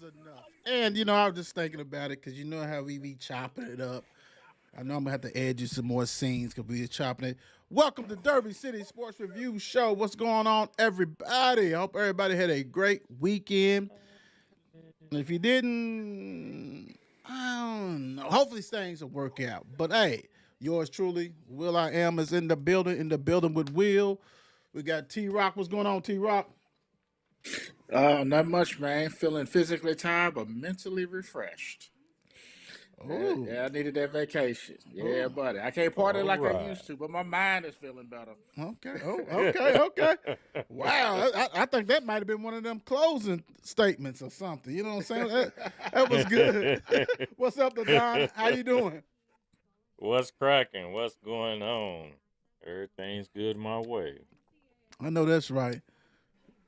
enough. And I was just thinking about it because you know how we be chopping it up. I know I'm gonna have to add you some more scenes because we are chopping it. Welcome to Derby City Sports Review Show. What's going on, everybody? I hope everybody had a great weekend. And if you didn't, I don't know. Hopefully things will work out. But hey, yours truly, Will I Am is in the building with Will. We got T Rock. What's going on, T Rock? Not much, man. Feeling physically tired, but mentally refreshed. Yeah, Oh, yeah, I needed that vacation. Yeah, oh. buddy. I can't party All like I right. used to, but my mind is feeling better. Okay. Oh, okay. Okay. Wow. I think that might have been one of them closing statements or something. You know what I'm saying? That was good. What's up, Don? How you doing? What's cracking? What's going on? Everything's good my way. I know that's right.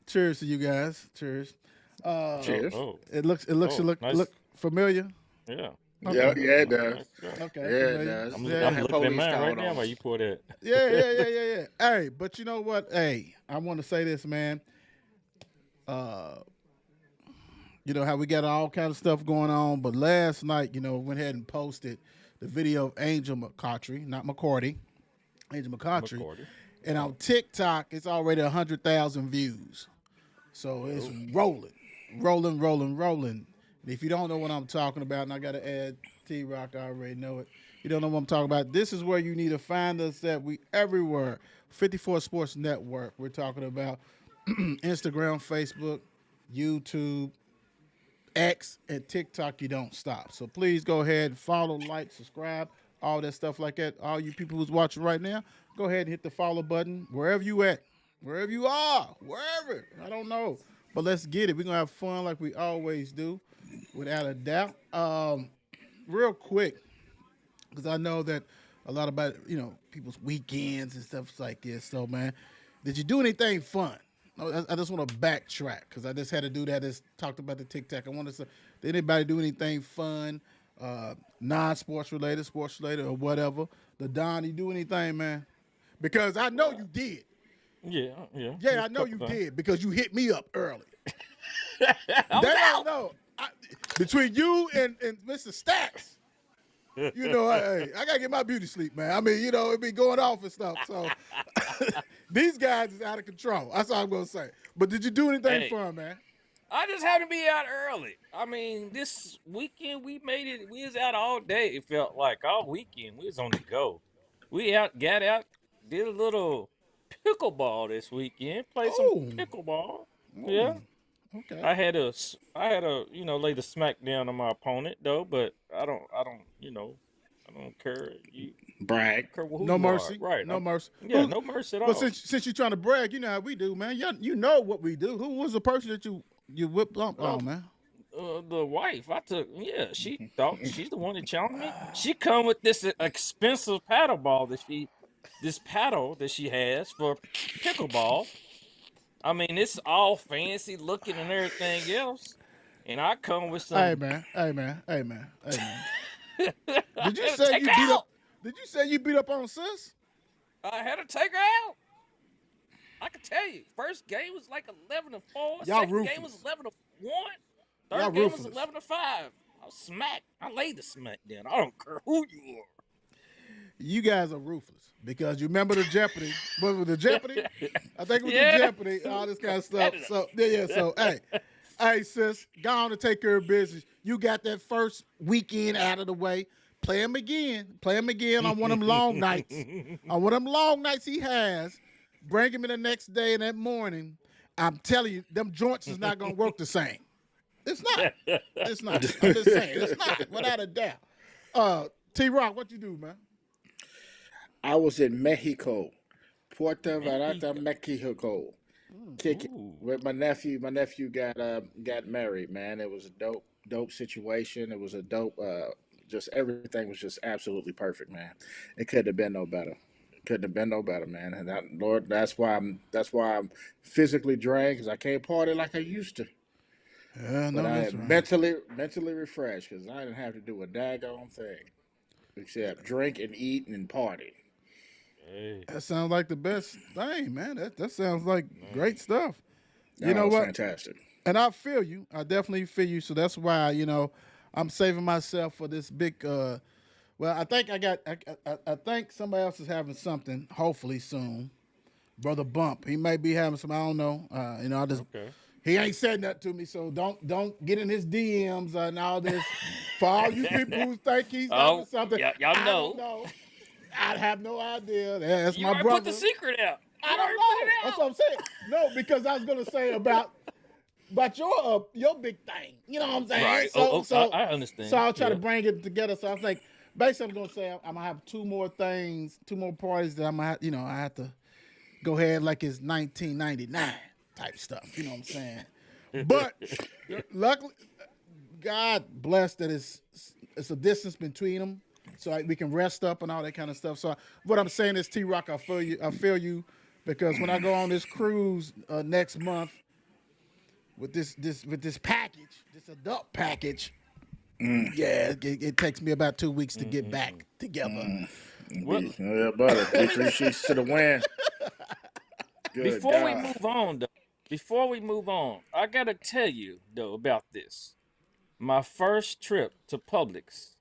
Cheers to you guys. Cheers. Uh, Oh, Cheers. oh, it oh, look nice. familiar. Yeah, Yeah, Okay. yeah, it oh, does. nice job. Okay. Yeah, it Familiar. does. Yeah. I I'm had looking at police mine right called now on while you us. pour that. Yeah. Hey, but you know what? Hey, I want to say this, man. Uh, you know how we got all kind of stuff going on, but last night, went ahead and posted the video of Angel McCautry, not McCordy, Angel McCautry, McCordy. and Oh, on TikTok, it's already 100,000 views. So it's oh, rolling. And if you don't know what I'm talking about, and I got to add T Rock, I already know it. You don't know what I'm talking about. This is where you need to find us at. We everywhere. 54 Sports Network. We're talking about Instagram, Facebook, YouTube, X, and TikTok. You don't stop. So please go ahead and follow, like, subscribe, all that stuff like that. All you people who's watching right now, go ahead and hit the follow button wherever you at, wherever you are, wherever. I don't know, but let's get it. We're gonna have fun like we always do, without a doubt. Real quick, because I know that a lot about people's weekends and stuff like this. So man, did you do anything fun? No, I just want to backtrack because I just had to do that. I just talked about the TikTok. I want to say, did anybody do anything fun, non-sports related, sports related, or whatever? The Don, you do anything, man? Because I know you did. yeah. Yeah, Just I a know couple you times. did because you hit me up early. I They was don't out. know. Between you and Mr. Stacks, I gotta get my beauty sleep, man. I mean, it be going off and stuff. So these guys is out of control. That's all I'm gonna say. But did you do anything Hey, fun, man? I just had to be out early. I mean, this weekend we made it. We was out all day. It felt like all weekend we was on the go. We got out, did a little pickleball this weekend. Played some Oh, pickleball. oh, Yeah, okay. I had to lay the smack down on my opponent though. But I don't care. I Brag. don't care who No you are. mercy, Right? no mercy. Yeah, Who? no mercy at But all. since you're trying to brag, you know how we do, man. You know what we do. Who was the person that you whipped up Uh, on, man? the wife I took, yeah, she thought she's the one that challenged me. She come with this expensive this paddle that she has for pickleball. I mean, it's all fancy looking and everything else, and I come with Hey some. man, hey man, hey man, hey man. I Did you had to say take you her beat up? out. Did you say you beat up on sis? I had to take her out. I can tell you, first game was like 11-4. Y'all Second game was ruthless. 11-1. Y'all Third game was ruthless. 11-5. I was smacked. I laid the smack down. I don't care who you You guys are ruthless because you remember the Jeopardy. What was the are. Jeopardy? I think it was the Yeah. Jeopardy. All this kind of stuff. Canada. So yeah. So hey, sis, go on to take care of business. You got that first weekend out of the way. Play him again. Play him again on one of them long nights. On one of them long nights he has. Bring him in the next day and that morning. I'm telling you, them joints is not gonna work the same. It's not. It's not. I'm just saying, it's not, without a doubt. T Rock, what you do, man? I was in Mexico, Puerto Vallarta, Mexico. Mexico, kicking Ooh. with my nephew. My nephew got married. Man, it was a dope situation. It was a dope. Just everything was just absolutely perfect, man. It couldn't have been no better. Couldn't have been no better, man. And Lord, that's why I'm physically drained because I can't party like I used to. Yeah, I But know I that's am right. mentally refreshed because I didn't have to do a daggone thing except drink and eat and party. Hey, That sounds like the best thing, man. That sounds like man. great stuff. You Oh, it know was what? fantastic. And I feel you. I definitely feel you. So that's why I'm saving myself for this big. Well, I think I got. I think somebody else is having something. Hopefully soon. Brother Bump. He may be having some. I don't know. I just. Okay. He ain't said that to me, so don't get in his DMs and all this. For all you people who think he's having Oh, something, y'all I don't know. know. I have no idea. That's You my already put the brother. secret out. I You don't already put know. it That's out. what I'm saying. No, because I was gonna say about your big thing. You know what I'm saying? Right. So so I so understand. I'll try to Yeah. bring it together. So I was like, basically, I'm gonna say I'm gonna have two more things, two more parties that I'm gonna I have to go ahead like it's 1999 type stuff. You know what I'm saying? But luckily, God bless that it's a distance between them, so we can rest up and all that kind of stuff. So what I'm saying is, T Rock, I feel you. I feel you because when I go on this cruise next month with this package, this adult package, yeah, it takes me about 2 weeks to get Mm-mm-mm. back together. Well, Yeah, buddy. let Be me three sheets to the wind. Good before we God. move on though. Before we move on, I gotta tell you though about this. My first trip to Publix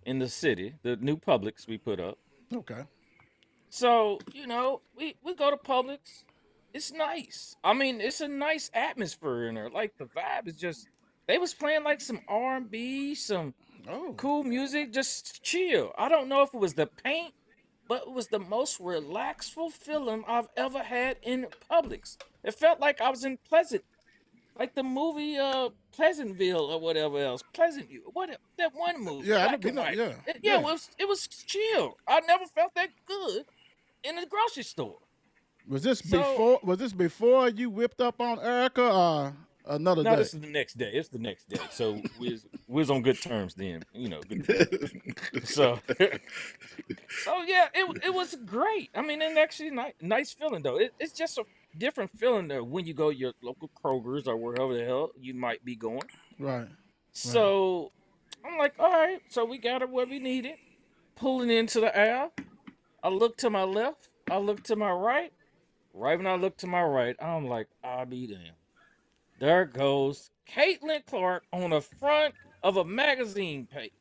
in the city, the new Publix we put up. Okay. So, we go to Publix. It's nice. I mean, it's a nice atmosphere in there. Like the vibe is just they was playing like some R&B, some Oh. cool music, just chill. I don't know if it was the paint, but it was the most relaxful feeling I've ever had in Publix. It felt like I was in Pleasant, like the movie Pleasantville or whatever else. Pleasantview, what that one movie, Yeah, I know. black and white. Yeah, Yeah, yeah. it was chill. I never felt that good in the grocery store. Was this So before? Was this before you whipped up on Erica or another no, day? this is the next day. It's the next day. So we was on good terms then. Good terms. So so yeah, it was great. I mean, and actually nice feeling though. It's just a different feeling though when you go to your local Kroger's or wherever the hell you might be going. Right. Right. So I'm like, all right. So we got it where we needed. Pulling into the aisle. I look to my left. I look to my right. Right when I look to my right, I'm like, I'll be damned. There goes Caitlin Clark on the front of a magazine page.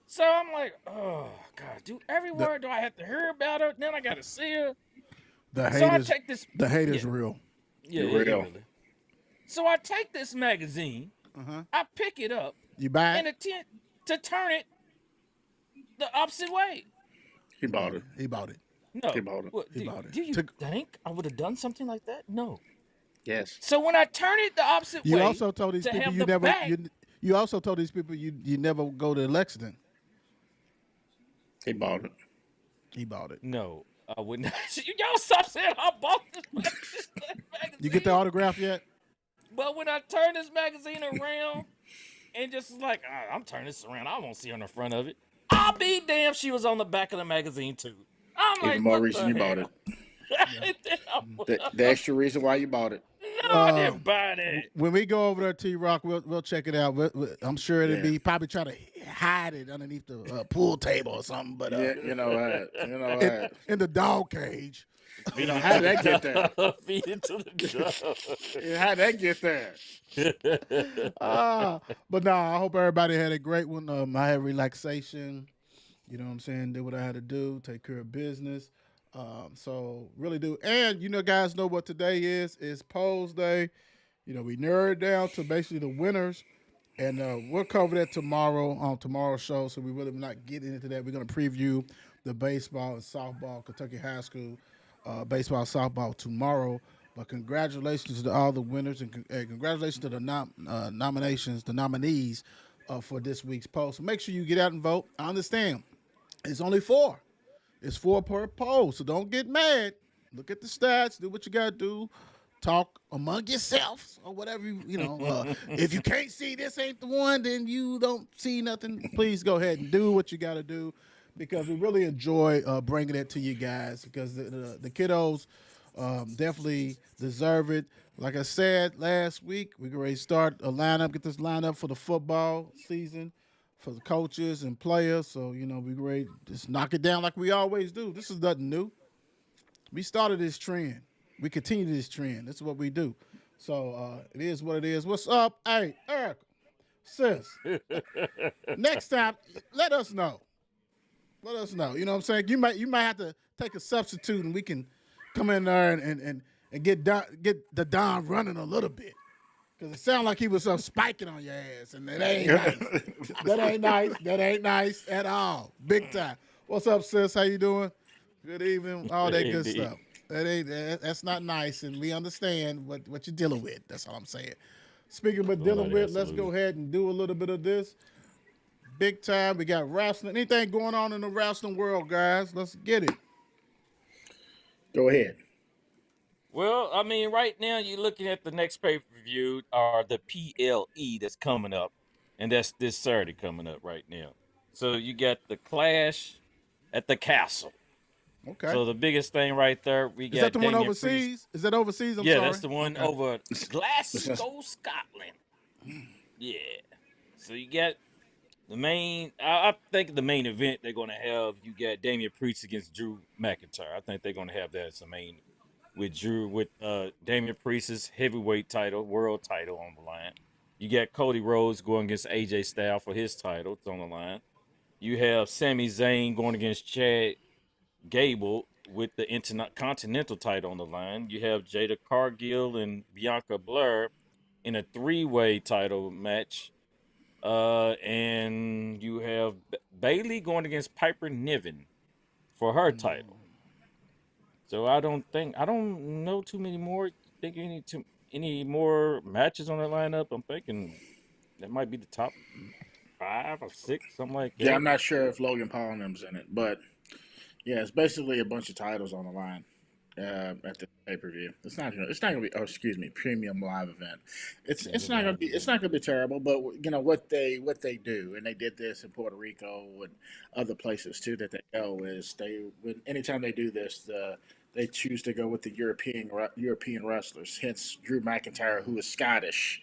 So I'm like, oh God, The everywhere do I have to hear about her? Then I gotta see her. the So hate I is take this. the hate Yeah, is real. yeah, it Real. really. So I take this magazine, Uh huh. I pick it up, You buy it? and attempt to turn it the opposite way. He bought it. He bought it. He No. bought it. What He bought it. do you Took- think I would have done something like that? No. Yes. So when I turn it the opposite You way also told these to people have you the never back, you also told these people you never go to Lexington. He bought it. He bought it. no, I wouldn't. Y'all stop saying I bought this magazine. You get the autograph yet? But when I turn this magazine around and just like, I'm turning this around, I won't see her in the front of it. I'll be damned she was on the back of the magazine too. I'm Even like, more what reason the you bought it. The extra reason why you bought it. No, I didn't buy that. When we go over there, T Rock, we'll check it out. I'm sure it'll Yeah. be probably try to hide it underneath the pool table or something, but Yeah, you know what? You know what? in the dog cage. You know, how did that get there? Feed it to the Yeah, how did that get there? But no, I hope everybody had a great one. I had relaxation. You know what I'm saying? Did what I had to do, take care of business. So really do. And guys know what today is. It's polls day. We narrowed down to basically the winners. And we'll cover that tomorrow on tomorrow's show. So we really not getting into that. We're going to preview the baseball and softball, Kentucky High School baseball, softball tomorrow. But congratulations to all the winners and congratulations to the nominations, the nominees for this week's poll. So make sure you get out and vote. I understand it's only 4. It's 4 per poll. So don't get mad. Look at the stats. Do what you got to do. Talk among yourselves or whatever if you can't see this ain't the one, then you don't see nothing. Please go ahead and do what you got to do because we really enjoy bringing it to you guys because the kiddos definitely deserve it. Like I said last week, we can ready to start a lineup, get this lineup for the football season for the coaches and players. So we ready to just knock it down like we always do. This is nothing new. We started this trend. We continue this trend. This is what we do. So it is what it is. What's up? Hey, Eric, sis. Next time, let us know. Let us know. You know what I'm saying? You might have to take a substitute and we can come in there and get the Don running a little bit. Cause it sounded like he was spiking on your ass, and that ain't nice. That ain't nice. That ain't nice at all. Big time. What's up, sis? How you doing? Good evening. All that good Indeed. stuff. That's not nice, and we understand what you're dealing with. That's all I'm saying. Speaking of dealing Bloody with, let's go absolute. ahead and do a little bit of this. Big time. We got wrestling. Anything going on in the wrestling world, guys? Let's get it. Go ahead. Well, I mean, right now you're looking at the next pay per view are the PLE that's coming up, and that's this Saturday coming up right now. So you got the Clash at the Castle. Okay. So the biggest thing right there, we Is that got the one Damian Priest. overseas? Is that overseas? I'm Yeah, that's sorry. the one Okay. over This is- Glasgow, Scotland. Yeah. So you got the main. I think the main event they're gonna have. You got Damian Priest against Drew McIntyre. I think they're gonna have that as the main with Damian Priest's heavyweight title, world title on the line. You got Cody Rhodes going against AJ Styles for his title. It's on the line. You have Sami Zayn going against Chad Gable with the Intercontinental title on the line. You have Jada Cargill and Bianca Belair in a three-way title match. And you have Bailey going against Piper Niven for her title. So I don't know too many more. Think any more matches on that lineup? I'm thinking that might be the top 5 or 6, something like yeah, that. I'm not sure if Logan Paul and them's in it, but yeah, it's basically a bunch of titles on the line at the pay per view. It's not gonna be. Oh, excuse me, premium live event. It's Premium not gonna live be. It's event. not gonna be terrible. But you know what they do, and they did this in Puerto Rico and other places too that they go is anytime they do this they choose to go with the European wrestlers. Hence, Drew McIntyre, who is Scottish,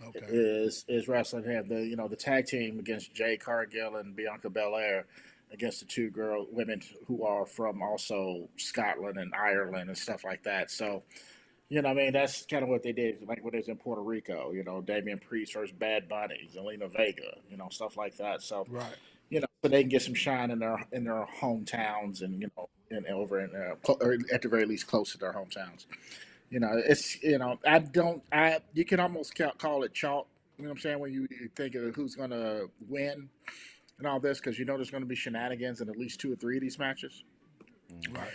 Okay. is wrestling him. The tag team against Jay Cargill and Bianca Belair against the two women who are from also Scotland and Ireland and stuff like that. So I mean that's kind of what they did, like what is in Puerto Rico. Damian Priest versus Bad Bunny, Zelina Vega, stuff like that. So Right. so they can get some shine in their hometowns and and over in or at the very least close to their hometowns. It's I don't I you can almost call it chalk. You know what I'm saying, when you think of who's going to win and all this, because there's going to be shenanigans in at least two or three of these matches. Hmm. Right.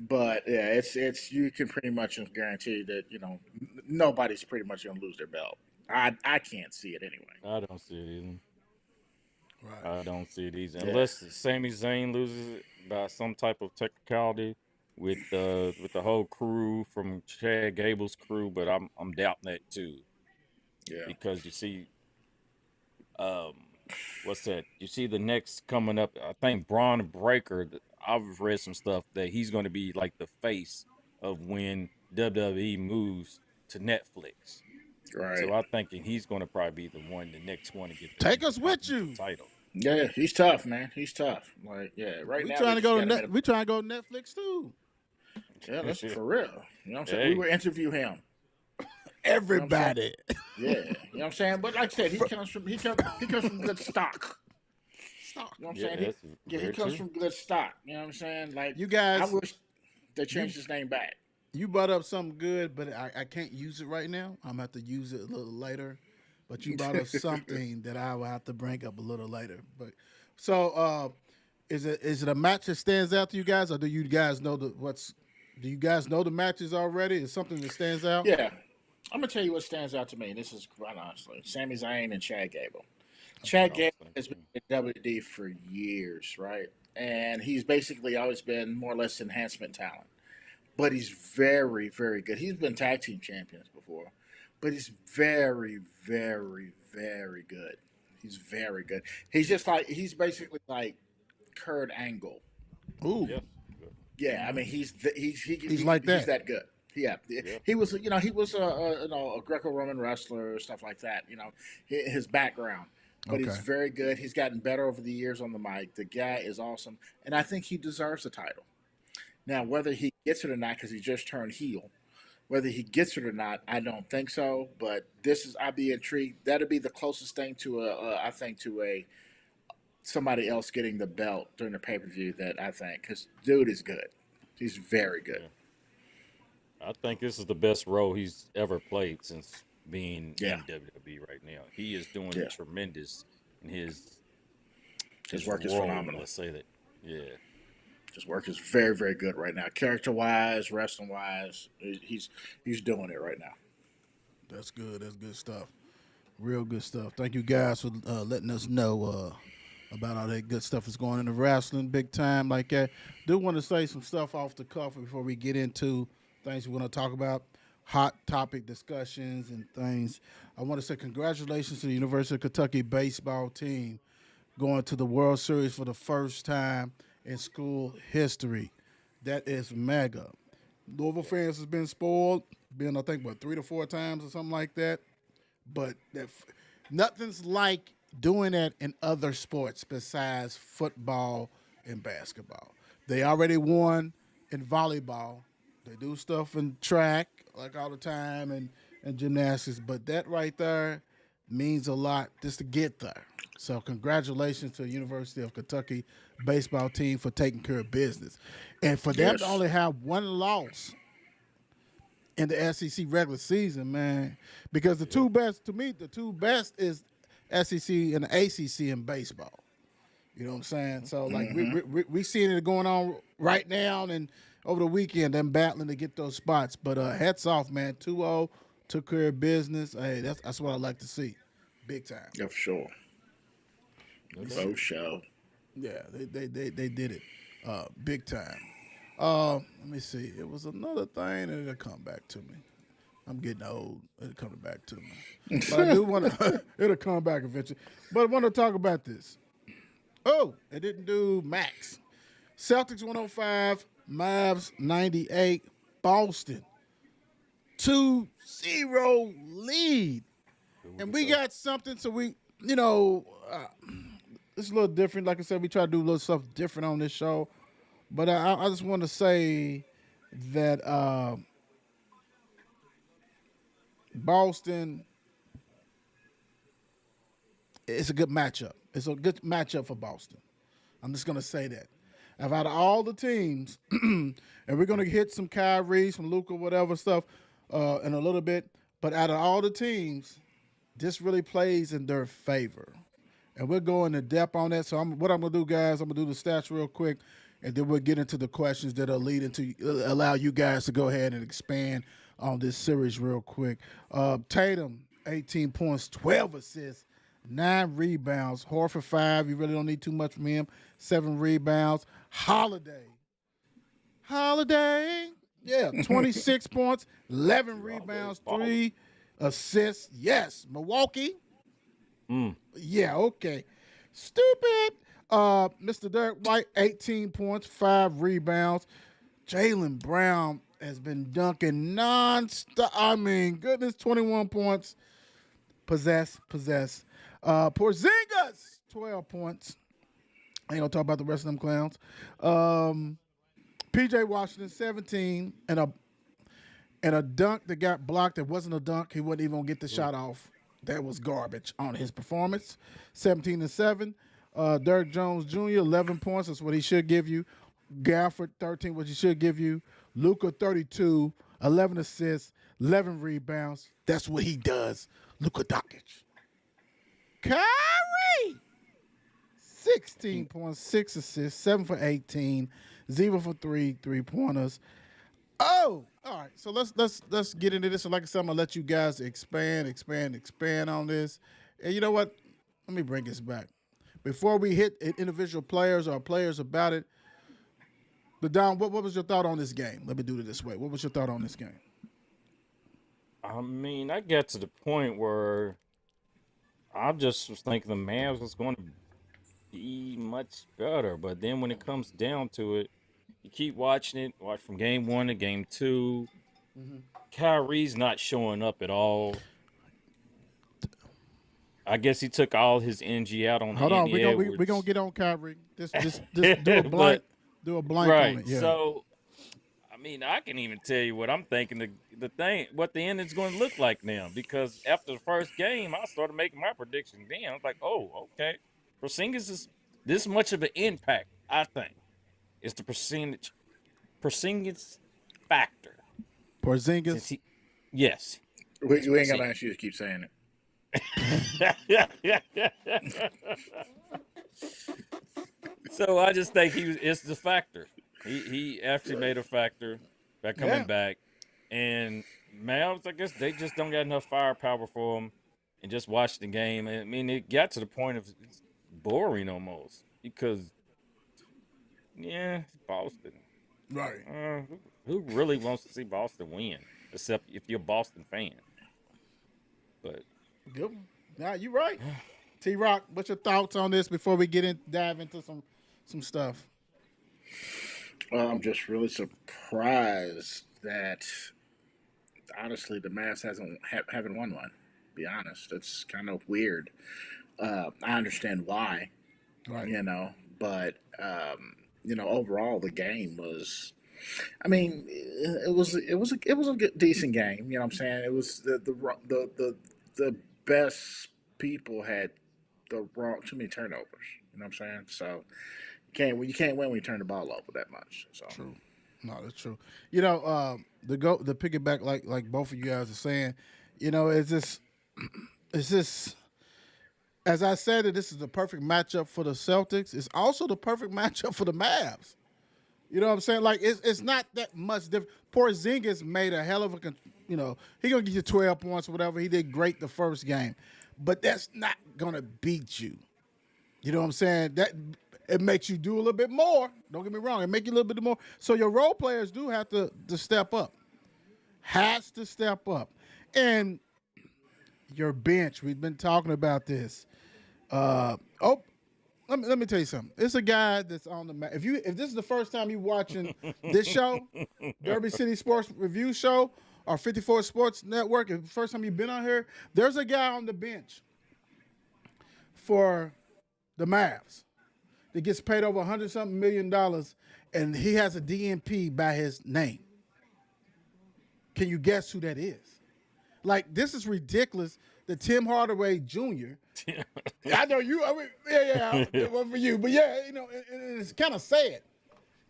But yeah, it's you can pretty much guarantee that nobody's pretty much going to lose their belt. I can't see it anyway. I don't see it either. Right. I don't see it either. Yeah, Unless Sami Zayn loses it by some type of technicality with the whole crew from Chad Gable's crew, but I'm doubting that too. yeah, Because you see, um, what's that? You see the next coming up. I think Braun Breaker. I've read some stuff that he's going to be like the face of when WWE moves to Netflix. right. So I'm thinking he's going to probably be the next one to get the Take us with Intercontinental you. title. Yeah, he's tough, man. He's tough. Like, yeah, right We now they trying to just go to got him in a. we trying to go to Netflix too. Yeah, that's for real. You know what I'm saying? We Hey, will interview him. You know what I'm saying? Everybody. Yeah, you know what I'm saying. But like I said, he comes from good stock. Stop. You know what I'm yeah, saying? that's He very comes true. from good stock. You know what I'm saying? Like, You I guys, wish they you changed his name back. you brought up something good, but I can't use it right now. I'm gonna have to use it a little later. But you brought up something that I will have to bring up a little later. But so is it a match that stands out to you guys, or do you guys know do you guys know the matches already? Is something that stands out? Yeah, I'm gonna tell you what stands out to me. This is quite honestly, Sami Zayn and Chad Gable. Okay. Chad I Gable was thinking has been too. in WD for years, right? And he's basically always been more or less enhancement talent. But he's very, very good. He's been tag team champions before, but he's very, very, very good. He's very good. He's basically like Kurt Angle. Ooh, Yes. Yeah, I mean he's like he's that. that good. Yeah, Yep. he was a Greco-Roman wrestler, stuff like that. His background, but he's Okay. very good. He's gotten better over the years on the mic. The guy is awesome, and I think he deserves the title. Now, whether he gets it or not, because he just turned heel, Whether he gets it or not, I don't think so. But this is, I'd be intrigued. That'd be the closest thing to I think to a somebody else getting the belt during the pay per view that I think, because dude is good. He's very good. Yeah. I think this is the best role he's ever played since being Yeah, in WWE right now. He is doing yeah. tremendous in His his work is role. phenomenal. Let's say that. Yeah. His work is very, very good right now. Character wise, wrestling wise, he's doing it right now. That's good. That's good stuff. Real good stuff. Thank you guys for letting us know about all that good stuff that's going on in the wrestling big time like that. Do want to say some stuff off the cuff before we get into things we want to talk about, hot topic discussions and things. I want to say congratulations to the University of Kentucky baseball team going to the World Series for the first time in school history. That is mega. Louisville fans has been spoiled, been I think what 3 to 4 times or something like that. But nothing's like doing that in other sports besides football and basketball. They already won in volleyball. They do stuff in track like all the time and gymnastics, but that right there means a lot just to get there. So congratulations to the University of Kentucky baseball team for taking care of business. And for them to Yes, only have one loss in the SEC regular season, man. Because the Yep. two best, to me, the two best is SEC and the ACC in baseball. You know what I'm saying? So like we seeing it going on right now and over the weekend, them battling to get those spots. But hats off, man. 2-0 took care of business. Hey, that's what I like to see, big time. yeah, for sure, No doubt. for sure. Yeah, they did it, big time. Let me see. It was another thing, and it'll come back to me. I'm getting old. It'll come back to me. But I do want to. It'll come back eventually. But I want to talk about this. Oh, it didn't do Max. Celtics 105, Mavs 98, Boston 2-0 lead, Here we and we go. got something. So we, you know, it's a little different. Like I said, we try to do a little stuff different on this show. But I just want to say that Boston it's a good matchup. It's a good matchup for Boston. I'm just gonna say that. Out of all the teams, and we're gonna hit some Kyrie, some Luca, whatever stuff in a little bit. But out of all the teams, this really plays in their favor. And we'll go into depth on that. So what I'm gonna do, guys, I'm gonna do the stats real quick, and then we'll get into the questions that are leading to allow you guys to go ahead and expand on this series real quick. Tatum, 18 points, 12 assists, 9 rebounds. Horford 5. You really don't need too much from him. 7 rebounds. Holiday. Yeah, 26 points, 11 rebounds, Balling. 3 assists. Yes, Milwaukee. Mm. Yeah, okay. Stupid. Mr. Derek White, 18 points, 5 rebounds. Jaylen Brown has been dunking nonstop. I mean, goodness, 21 points. Possess. Porzingis, 12 points. I ain't gonna talk about the rest of them clowns. PJ Washington, 17, and a dunk that got blocked. That wasn't a dunk. He wasn't even gonna get the shot off. That was garbage on his performance. 17 and 7. Derrick Jones Jr. 11 points. That's what he should give you. Gafford 13, what he should give you. Luka 32, 11 assists, 11 rebounds. That's what he does. Luka Doncic. Kyrie 16 points, 6 assists, 7 for 18, 0 for 3 3-pointers. Oh, all right. So let's get into this. So like I said, I'm gonna let you guys expand on this. And you know what? Let me bring this back. Before we hit individual players or players about it, but Don, what was your thought on this game? Let me do it this way. What was your thought on this game? I mean, I got to the point where I just was thinking the Mavs was going to be much better, but then when it comes down to it, you keep watching it, watch from game 1 to game 2. Kyrie's not showing up at all. I guess he took all his energy out on Hold on, Anthony we're Edwards. gonna get on Kyrie. Just do a blank, But do a blank on right, it. Yeah. so I mean, I can even tell you what I'm thinking what the ending's going to look like now. Because after the first game, I started making my prediction. Then I was like, oh, okay, Porzingis is this much of an impact. I think is the Porzingis factor. Since Porzingis. he, yes, it's We ain't gonna Porzingis. ask you to keep saying it. So I just think it's the factor. He actually made a factor by coming Yeah. back. And Mavs, I guess they just don't got enough firepower for him. And just watch the game. I mean, it got to the point of it's boring almost because it's Boston. Right. Who really wants to see Boston win, except if you're a Boston fan? But Good one. Nah, you right. T Rock, what's your thoughts on this before we dive into some stuff? I'm just really surprised that honestly the Mavs haven't won one. Be honest, it's kind of weird. I understand why, Right. but overall the game was. I mean, it was a decent game. You know what I'm saying? It was the best people had too many turnovers. You know what I'm saying? So you can't win when you turn the ball over that much. So True. No, that's true. The piggyback like both of you guys are saying, it's just as I said that this is the perfect matchup for the Celtics. It's also the perfect matchup for the Mavs. You know what I'm saying? Like it's not that much different. Porzingis made a hell of a, he gonna get you 12 points or whatever. He did great the first game, but that's not gonna beat you. You know what I'm saying? That it makes you do a little bit more. Don't get me wrong. It makes you a little bit more. So your role players do have to step up. Has to step up. And your bench, we've been talking about this. Let me tell you something. It's a guy that's on the map. If this is the first time you watching this show, Derby City Sports Review Show or 54 Sports Network, if the first time you've been on here, there's a guy on the bench for the Mavs that gets paid over $100-something million, and he has a DNP by his name. Can you guess who that is? Like, this is ridiculous that Tim Hardaway Jr. I know you. I mean, it was for you, but it's kind of sad.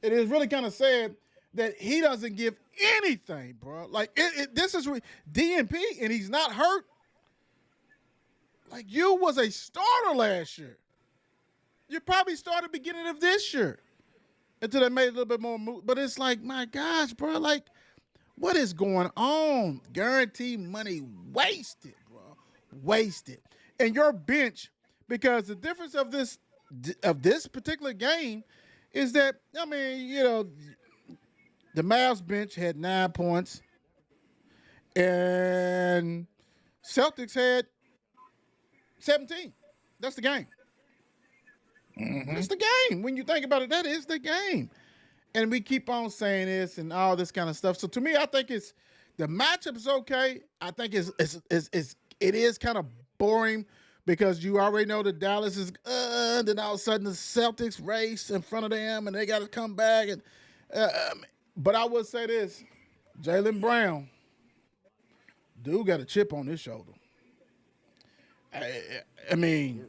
It is really kind of sad that he doesn't give anything, bro. Like this is DNP, and he's not hurt. Like you was a starter last year. You probably started beginning of this year until they made a little bit more move. But it's like, my gosh, bro. Like, what is going on? Guaranteed money wasted, bro. Wasted. And your bench, because the difference of this particular game is that, the Mavs bench had 9 points and Celtics had 17. That's the game. Mm-hmm. It's the game. When you think about it, that is the game. And we keep on saying this and all this kind of stuff. So to me, I think the matchup is okay. I think it is kind of boring because you already know that Dallas is then all of a sudden the Celtics race in front of them and they got to come back. And but I would say this, Jaylen Brown, dude got a chip on his shoulder. I mean,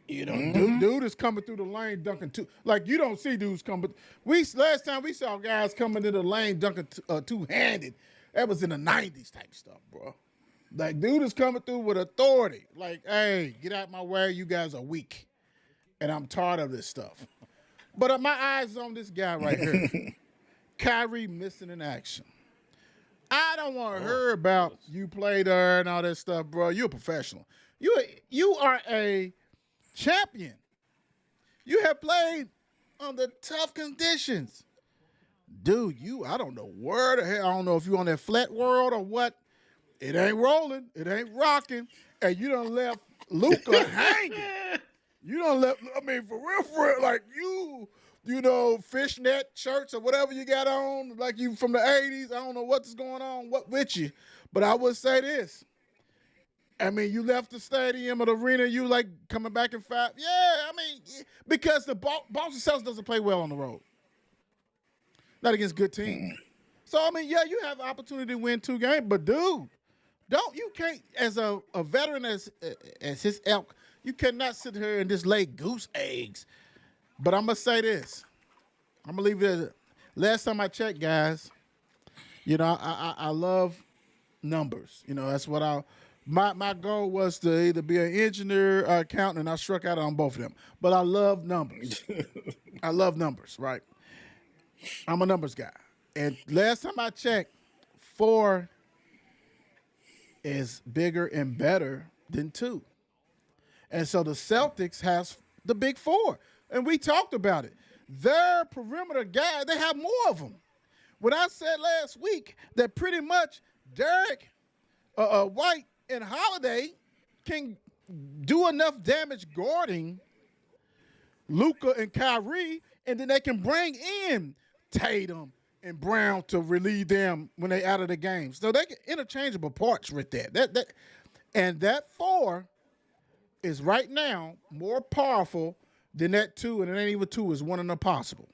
dude is coming through the lane dunking two. Like, you don't see dudes coming. Last time we saw guys coming into the lane dunking two-handed. That was in the 90s type stuff, bro. Like, dude is coming through with authority. Like, hey, get out my way. You guys are weak. And I'm tired of this stuff. But my eyes on this guy right here. Kyrie missing in action. I don't want to hear about you played there and all that stuff, bro. You're a professional. You are a champion. You have played under tough conditions. Dude, I don't know where the hell, I don't know if you're on that flat world or what. It ain't rolling. It ain't rocking. And you done left Luka hanging. You done left, for real, like fishnet shirts or whatever you got on, like you from the 80s. I don't know what's going on with you. But I would say this. You left the stadium or the arena, you like coming back in 5. Yeah, because the Boston Celtics doesn't play well on the road. Not against good teams. So I mean, yeah, you have opportunity to win 2 games, but dude, don't you can't as a veteran as his elk, you cannot sit here and just lay goose eggs. But I'm gonna say this. I'm gonna leave it at last time I checked, guys. I love numbers. That's what my goal was to either be an engineer or accountant, and I struck out on both of them. But I love numbers. I love numbers, right? I'm a numbers guy. And last time I checked, 4 is bigger and better than 2. And so the Celtics has the big 4. And we talked about it. Their perimeter guys, they have more of them. When I said last week that pretty much Derek, White, and Holiday can do enough damage guarding Luca and Kyrie, and then they can bring in Tatum and Brown to relieve them when they out of the game. So they can interchangeable parts with that. And that 4 is right now more powerful than that 2, and it ain't even 2 is 1 and impossible.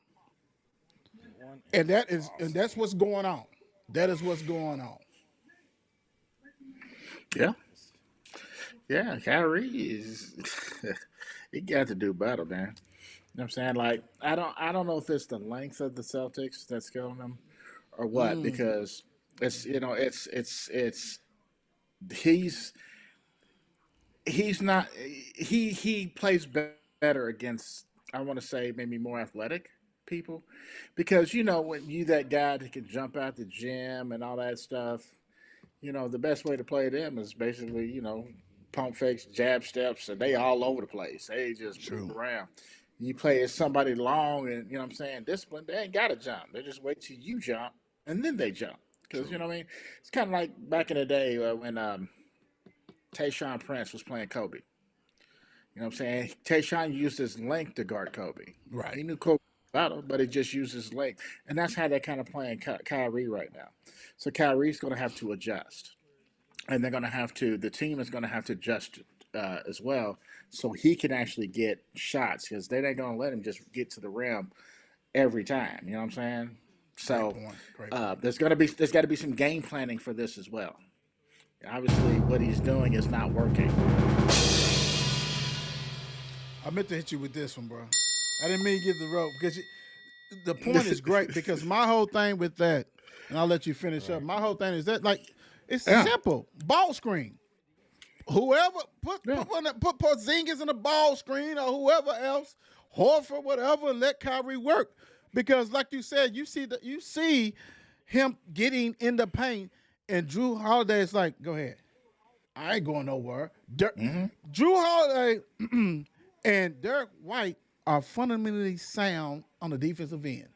One And that's what's going on. That is what's going on. Yeah, yeah. Kyrie is he got to do better, man. You know what I'm saying? Like I don't know if it's the length of the Celtics that's killing them or what because it's he's he's not he plays better against I want to say maybe more athletic people because when you that guy that can jump out the gym and all that stuff, the best way to play them is basically pump fakes, jab steps, and they all over the place. They just move True. around. You play as somebody long and what I'm saying, disciplined, they ain't gotta jump. They just wait till you jump and then they jump. Because True. what I mean? It's kind of like back in the day when Tayshaun Prince was playing Kobe. You know what I'm saying? Tayshaun used his length to guard Kobe. Right. He knew Kobe battle, but he just used his length. And that's how they're kind of playing Kyrie right now. So Kyrie's going to have to adjust. And they're going to have to, the team is going to have to adjust as well so he can actually get shots because they ain't going to let him just get to the rim every time. You know what I'm saying? Great So point. Great point. there's got to be some game planning for this as well. Obviously, what he's doing is not working. I meant to hit you with this one, bro. I didn't mean to give the rope because the point is great because my whole thing with that, and I'll let you finish up. right. My whole thing is that it's Yeah, simple. Ball screen. Whoever yeah. put Porzingis in the ball screen or whoever else, Horford, whatever, and let Kyrie work. Because like you said, you see him getting in the paint, and Drew Holiday is like, go ahead. I ain't going nowhere. Drew Holiday and Derek White are fundamentally sound on the defensive end.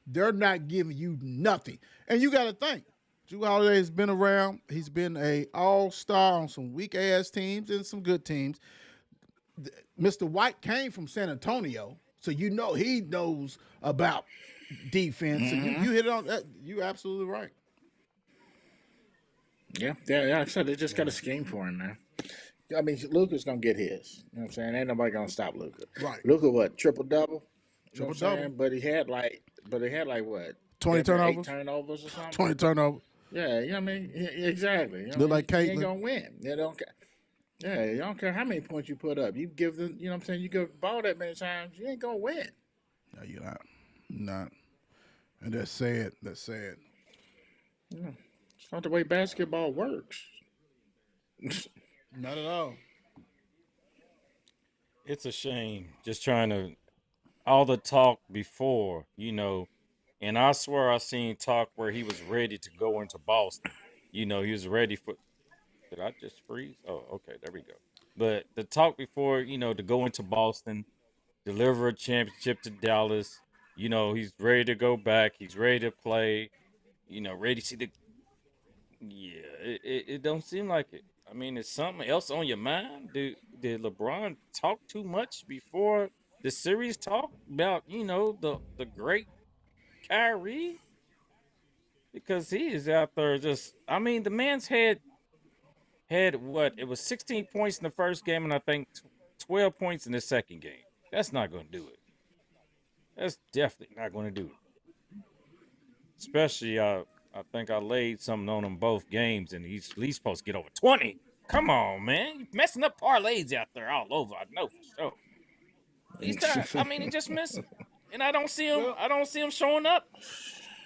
They're not giving you nothing. And you got to think, Drew Holiday has been around. He's been a all-star on some weak-ass teams and some good teams. Mr. White came from San Antonio, so he knows about defense. So you hit it on that. You absolutely right. Yeah. Like I said, they just got a scheme for him, man. I mean, Luca's gonna get his. You know what I'm saying? Ain't nobody gonna stop Luca. Right. Luca, what triple double? You know Triple what I'm double. saying? But he had like what? 20 Damn near eight turnovers. turnovers or something. 20 turnovers. Yeah, you know what I mean? Exactly. You know what Look I mean? like He ain't Caitlin. gonna win. They don't care. Yeah, you don't care how many points you put up. You give them, you know what I'm saying? You give the ball that many times, you ain't gonna win. No, you're not. Not. And that's sad. That's sad. It's not the way basketball works. Not at all. It's a shame just trying to all the talk before, and I swear I seen talk where he was ready to go into Boston. He was ready for. Did I just freeze? Oh, okay, there we go. But the talk before, to go into Boston, deliver a championship to Dallas. He's ready to go back. He's ready to play. Ready to see the. Yeah, it don't seem like it. I mean, is something else on your mind? Did LeBron talk too much before the series talk about the great Kyrie? Because he is out there just. I mean, the man's had what? It was 16 points in the first game, and I think 12 points in the second game. That's not going to do it. That's definitely not going to do it. Especially, I think I laid something on him both games, and he's at least supposed to get over 20. Come on, man. You messing up parlays out there all over. I know for sure. He's tired. I mean, he just missing. And I don't see him. Well, I don't see him showing up.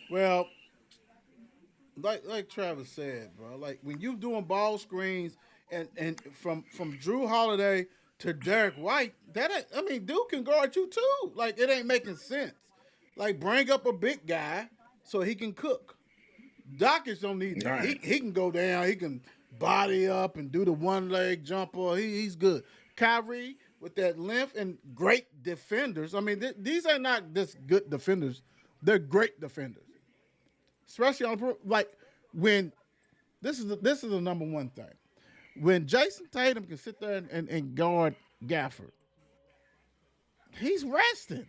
well, like Travis said, bro. Like when you doing ball screens and from Drew Holiday to Derek White, that ain't, I mean, dude can guard you too. Like it ain't making sense. Like bring up a big guy so he can cook. Dockets don't need that. Right. He can go down. He can body up and do the one leg jumper. He's good. Kyrie with that length and great defenders. I mean, these are not just good defenders. They're great defenders, especially on like when this is the number one thing. When Jason Tatum can sit there and guard Gafford, he's resting.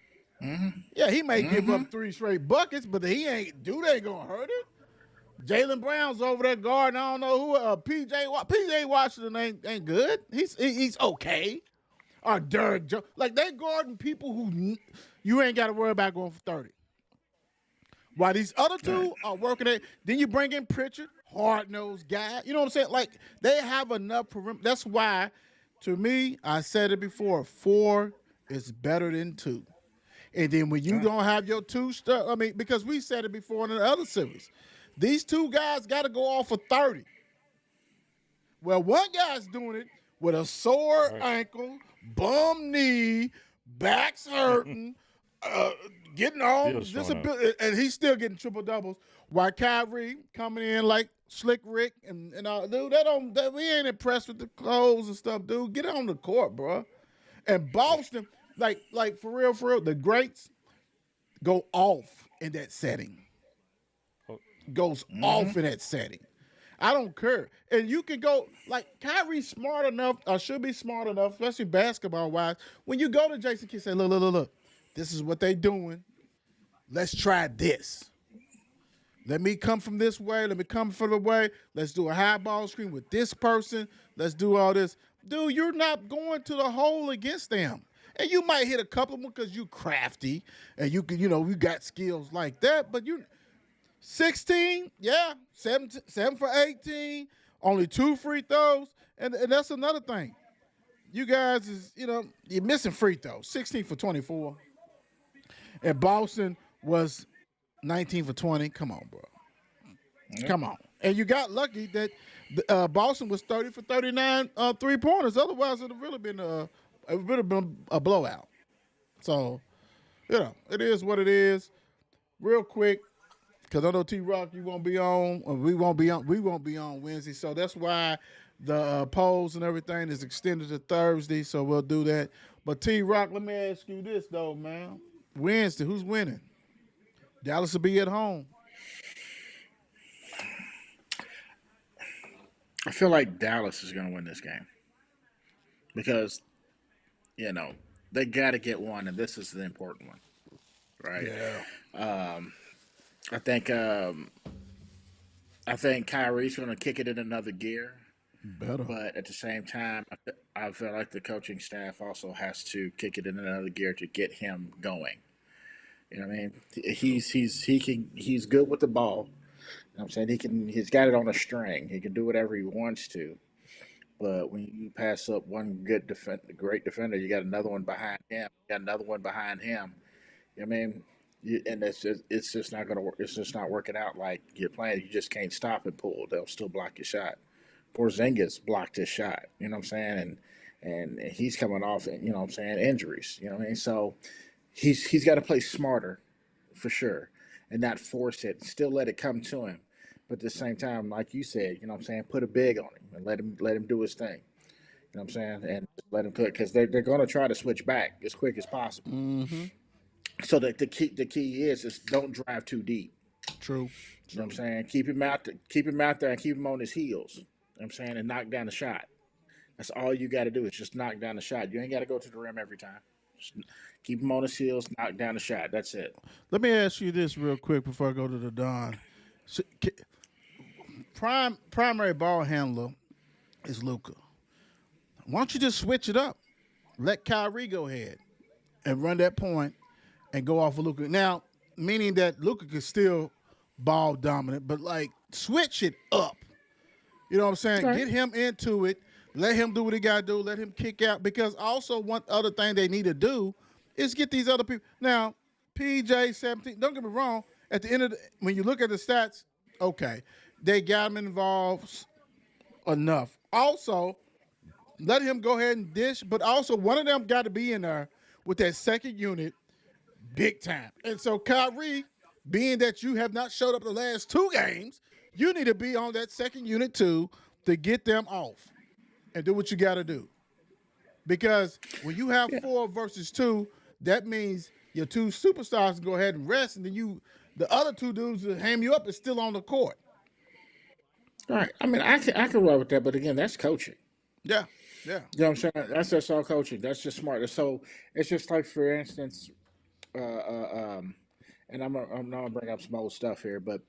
Yeah, he may give up 3 straight buckets, but he ain't. Dude ain't gonna hurt it. Jalen Brown's over there guarding. I don't know who. PJ Washington ain't good. He's okay. Or Derek Jones. Like they guarding people who you ain't got to worry about going for 30. While these other two are working it, then you bring in Pritchard, hard nosed guy. You know what I'm saying? Like they have enough perimeter. That's why, to me, I said it before. 4 is better than 2. And then when you don't have your 2 stuff, I mean, because we said it before in the other series, these 2 guys got to go off for 30. Well, one guy's doing it with a sore ankle, bum knee, back's hurting, getting on disability, and he's still getting triple doubles. While Kyrie coming in like Slick Rick and dude, we ain't impressed with the clothes and stuff, dude. Get on the court, bro. And Boston, like for real, the greats go off in that setting. Goes off in that setting. I don't care. And you can go, like, Kyrie's smart enough, or should be smart enough, especially basketball-wise, when you go to Jason Kidd, say, look, this is what they doing. Let's try this. Let me come from this way. Let me come from the way. Let's do a high ball screen with this person. Let's do all this. Dude, you're not going to the hole against them. And you might hit a couple of them because you crafty and you can, you got skills like that, but you 16, yeah, 7 for 18, only 2 free throws, and that's another thing. You guys is, you're missing free throws. 16 for 24, and Boston was 19 for 20. Come on, bro. Come on. And you got lucky that Boston was 30 for 39 3-pointers. Otherwise, it would have been a blowout. So, it is what it is. Real quick. Because I know T-Rock, you won't be on, or we won't be on Wednesday. So that's why the polls and everything is extended to Thursday. So we'll do that. But T-Rock, let me ask you this though, man. Wednesday, who's winning? Dallas will be at home. I feel like Dallas is going to win this game because, they got to get one, and this is the important one, right? Yeah. I think Kyrie's going to kick it in another gear. Better. But at the same time, I feel like the coaching staff also has to kick it in another gear to get him going. You know what I mean? He's good with the ball. You know what I'm saying? He's got it on a string. He can do whatever he wants to. But when you pass up one great defender, you got another one behind him. You got another one behind him. You know what I mean? And it's just not gonna work. It's just not working out like you're playing. You just can't stop and pull. They'll still block your shot. Porzingis blocked his shot. You know what I'm saying? And he's coming off, injuries. You know what I mean? So he's got to play smarter, for sure, and not force it. Still let it come to him, but at the same time, like you said, put a big on him and let him do his thing. You know what I'm saying? And let him cook because they're going to try to switch back as quick as possible. Mm-hmm. So the key is don't drive too deep. True. You know what I'm saying? Keep him out there and keep him on his heels. You know what I'm saying? And knock down the shot. That's all you got to do is just knock down the shot. You ain't got to go to the rim every time. Just keep him on his heels, knock down the shot. That's it. Let me ask you this real quick before I go to the Don. So, primary ball handler is Luka. Why don't you just switch it up? Let Kyrie go ahead and run that point and go off of Luka. Now, meaning that Luka could still ball dominant, but like switch it up. You know what I'm saying? All right. Get him into it. Let him do what he got to do. Let him kick out. Because also one other thing they need to do is get these other people. Now, PJ 17. Don't get me wrong. At the end of when you look at the stats, okay, they got him involved enough. Also, let him go ahead and dish. But also, one of them got to be in there with that second unit big time. And so, Kyrie, being that you have not showed up the last two games, you need to be on that second unit too to get them off and do what you got to do. Because when you have Yeah. 4 versus 2, that means your two superstars can go ahead and rest, and then the other two dudes that ham you up is still on the court. All right. I mean, I can roll with that, but again, that's coaching. Yeah, yeah. You know what I'm saying? That's just all coaching. That's just smart. So it's just like, for instance, and I'm not gonna bring up some old stuff here, but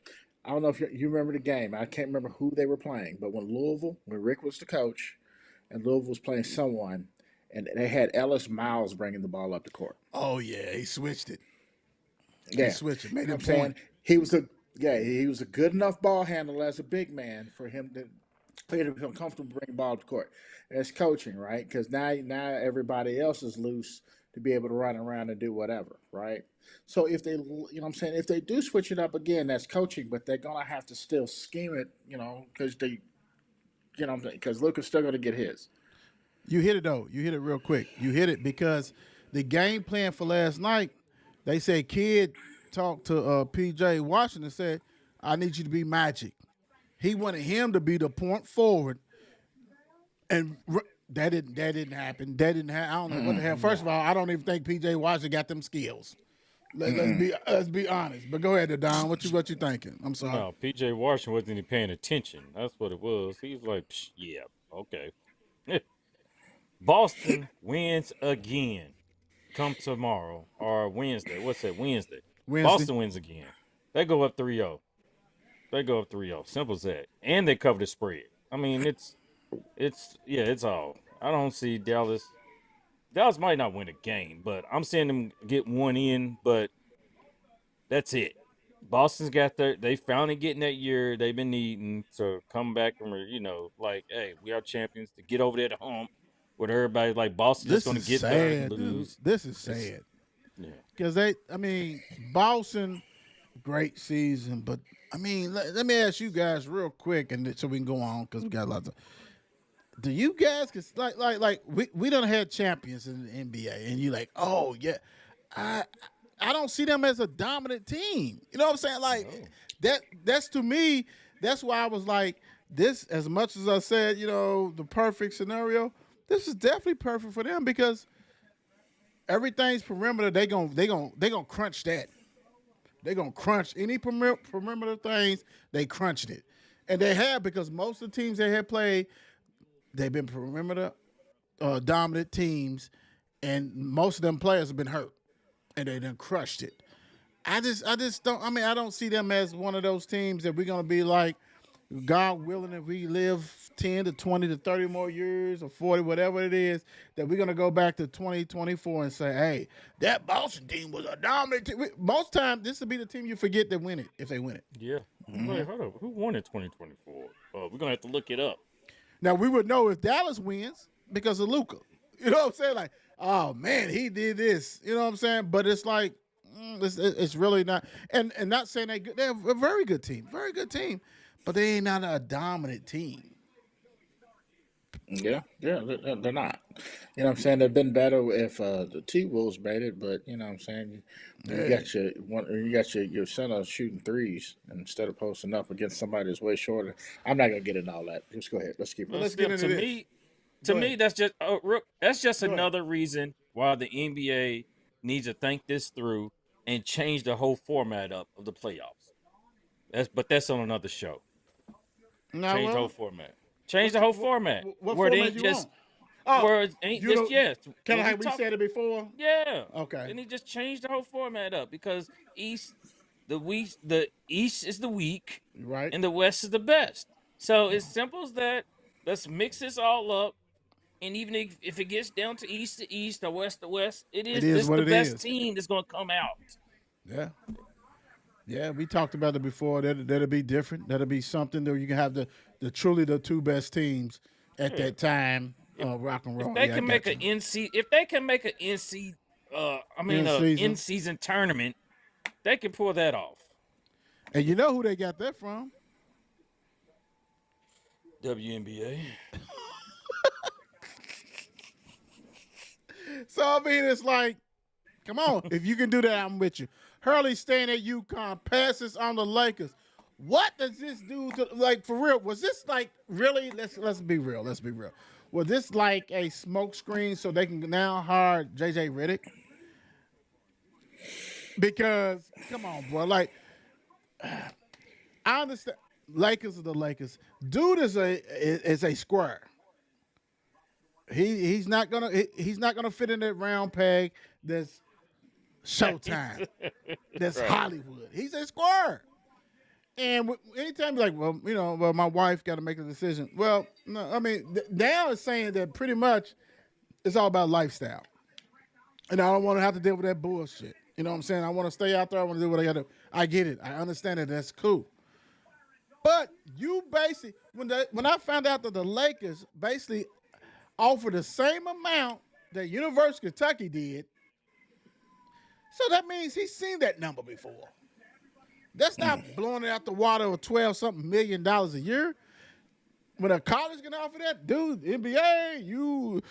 I don't know if you remember the game. I can't remember who they were playing, but when Rick was the coach, and Louisville was playing someone, and they had Ellis Miles bringing the ball up the court. Oh yeah, he switched it. He Yeah, switched it. you Made know a what I'm saying? point. He was a good enough ball handler as a big man for him to become comfortable bringing the ball up the court. That's coaching, right? Because now everybody else is loose to be able to run around and do whatever, right? So if they, you know what I'm saying, if they do switch it up again, that's coaching, but they're gonna have to still scheme it, because because Luka's still gonna get his. You hit it though. You hit it real quick. You hit it because the game plan for last night, they said Kid talked to PJ Washington and said, "I need you to be Magic." He wanted him to be the point forward, and that didn't happen. That didn't happen. I don't know what the hell. First No. of all, I don't even think PJ Washington got them skills. Let's be honest. But go ahead, Don. What you thinking? I'm sorry. No, PJ Washington wasn't even paying attention. That's what it was. He was like, Psh, yeah, okay. Boston wins again. Come tomorrow or Wednesday. What's that? Wednesday. Wednesday. Boston wins again. They go up 3-0. They go up 3-0. Simple as that. And they cover the spread. I mean, it's all. I don't see Dallas. Dallas might not win a game, but I'm seeing them get one in, but that's it. Boston's got they finally getting that year they've been needing to come back and, like, hey, we are champions to get over there to hump with everybody. Like, Boston just This going to is get there and sad, dude. lose. This is It's, sad yeah. because Boston, great season, but I mean, let me ask you guys real quick, and so we can go on because we got lots of. Do you guys, cause like we done had champions in the NBA, and you like, oh yeah, I I don't see them as a dominant team. You know what I'm saying? Like No. that's to me. That's why I was like this. As much as I said, the perfect scenario. This is definitely perfect for them because everything's perimeter. They gonna crunch that. They gonna crunch any perimeter things. They crunched it, and they have because most of the teams they have played, they've been perimeter dominant teams, and most of them players have been hurt, and they done crushed it. I just don't. I mean, I don't see them as one of those teams that we're gonna be like, God willing, if we live 10 to 20 to 30 more years or 40, whatever it is, that we're gonna go back to 2024 and say, hey, that Boston team was a dominant team. Most times, this will be the team you forget that win it if they win it. Yeah. Wait, hold up. Who won in 2024? We're gonna have to look it up. Now we would know if Dallas wins because of Luca. You know what I'm saying? Like, oh man, he did this. You know what I'm saying? But it's like, it's really not. And not saying they good. They're a very good team, but they ain't not a dominant team. Yeah, yeah, they're not. You know what I'm saying? They've been better if the T Wolves made it, but you know what I'm saying? You Yeah. got your center shooting threes instead of posting up against somebody that's way shorter. I'm not gonna get into all that. Just go ahead. Let's keep But Well, moving. let's get Skip, into to this. me, to Go me, ahead. that's just Go ahead. another reason why the NBA needs to think this through and change the whole format up of the playoffs. That's on another show. Now, Change the whole well, format. Change the whole format what where it format ain't you just want? Oh, where it ain't you just know, yes. kind When of we how we talk, said it before. yeah, Okay, they need to just change the whole format up because the East is the weak, right. and the West is the best. So it's simple as that. Let's mix this all up. And even if it gets down to East or West to West, it It is is this what the it best is. team that's going to come out. Yeah. Yeah, we talked about it before. That'll be different. That'll be something that you can have the truly the two best teams at Yeah. that time. If Rock and if roll. they Yeah, I can make got an you. if they can make an In in season, season tournament, they can pull that off. and you know who they got that from? WNBA. So I mean, it's like, come on, if you can do that, I'm with you. Hurley staying at UConn, passes on the Lakers. What does this do to, like, for real? Was this like really? Let's be real. Let's be real. Was this like a smoke screen so they can now hire JJ Redick? Because come on, bro, like I understand. Lakers are the Lakers. Dude is a square. He's not gonna fit in that round peg. That's Showtime. That's Right. Hollywood. He's a square. And anytime you're like, well, well, my wife got to make a decision. Well, no, I mean, now it's saying that pretty much it's all about lifestyle. And I don't want to have to deal with that bullshit. You know what I'm saying? I want to stay out there. I want to do what I got to. I get it. I understand it. That's cool. But you basically, when I found out that the Lakers basically offered the same amount that University of Kentucky did, so that means he's seen that number before. That's not blowing it out the water of 12 something $1 million a year. When a college can offer that, dude, NBA, you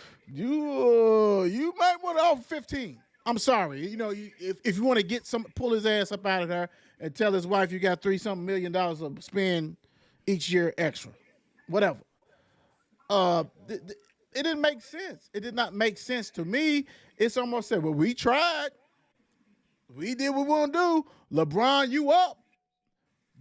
might want to offer 15. I'm sorry, if you want to get pull his ass up out of there and tell his wife you got 3 something $1 million of spend each year extra, whatever. It didn't make sense. It did not make sense to me. It's almost said, well, we tried. We did what we want to do. LeBron, you up.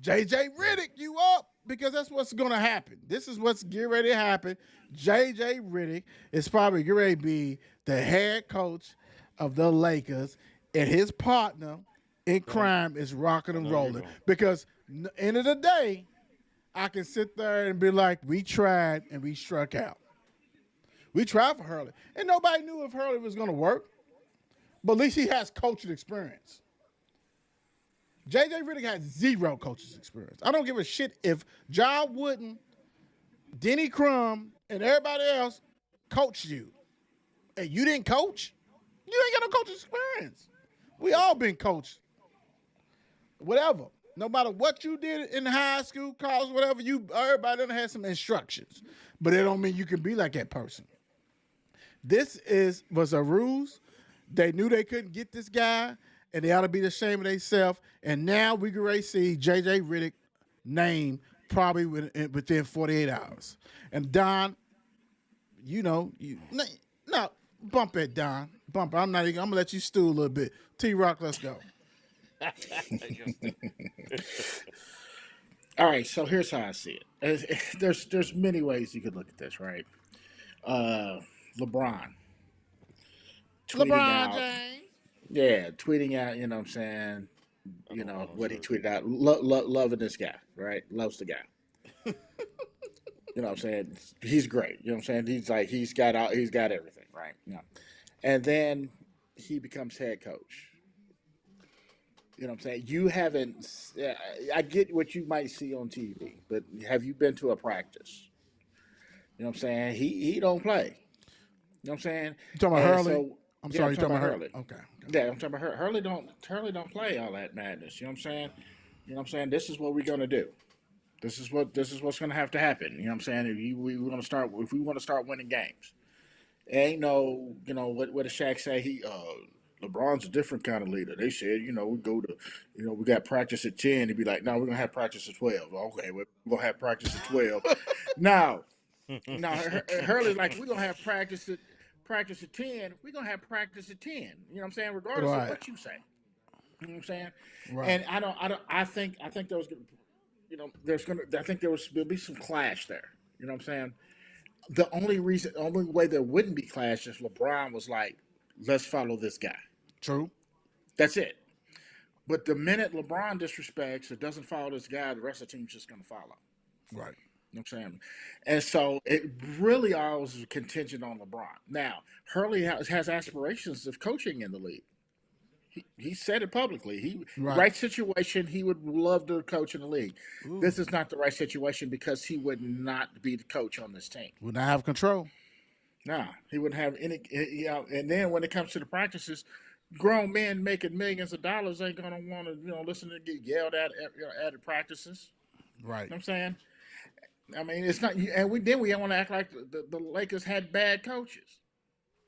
JJ Redick, you up. Because that's what's going to happen. This is what's getting ready to happen. JJ Redick is probably getting ready to be the head coach of the Lakers, and his partner in crime is rocking and rolling. Because end of the day, I can sit there and be like, we tried and we struck out. We tried for Hurley. And nobody knew if Hurley was going to work. But at least he has coaching experience. JJ Redick has 0 coaching experience. I don't give a shit if John Wooden, Denny Crum, and everybody else coached you. And you didn't coach, you ain't got no coaching experience. We all been coached. Whatever. No matter what you did in high school, college, whatever, everybody done had some instructions. But it don't mean you can be like that person. This was a ruse. They knew they couldn't get this guy, and they ought to be ashamed of themselves. And now we can already see JJ Redick name probably within 48 hours. And Don, no, bump it, Don. Bump it. I'm gonna let you stew a little bit. T-Rock, let's go. All right, so here's how I see it. There's many ways you could look at this, right? LeBron tweeting LeBron out, James. yeah, tweeting out. You know what I'm saying? What he tweeted out, loving this guy, right? Loves the guy. You know what I'm saying? He's great. You know what I'm saying? He's got everything, right? And then he becomes head coach. You know what I'm saying? You haven't. I get what you might see on TV, but have you been to a practice? You know what I'm saying? He don't play. You know what I'm saying? You talking about And Hurley? so I'm yeah, sorry, I'm you talking talking about about Hurley. Hurley? Okay. Yeah, I'm talking about Hurley don't play all that madness. You know what I'm saying? You know what I'm saying? This is what we're gonna do. This is what's gonna have to happen. You know what I'm saying? If we want to start winning games, ain't no what does Shaq say? LeBron's a different kind of leader. They said, we go to, we got practice at 10. He'd be like, no, we're gonna have practice at 12. Okay, we're gonna have practice at 12. Now, Hurley's like, we're gonna have practice at 10. We're gonna have practice at 10. You know what I'm saying? Regardless of Right. what you say. You know what I'm saying? Right. And I think there was, I think there'll be some clash there. You know what I'm saying? The only way there wouldn't be clash is LeBron was like, let's follow this guy. True. That's it. But the minute LeBron disrespects or doesn't follow this guy, the rest of the team's just going to follow. Right. You know what I'm saying? And so it really always is contingent on LeBron. Now, Hurley has aspirations of coaching in the league. He said it publicly. He Right. right situation. He would love to coach in the league. Ooh. This is not the right situation because he would not be the coach on this team. Would not have control. Nah, he wouldn't have any. You know, and then when it comes to the practices, grown men making millions of dollars ain't gonna want to listen to get yelled at the practices. Right. You know what I'm saying. I mean, it's not. And we want to act like the Lakers had bad coaches.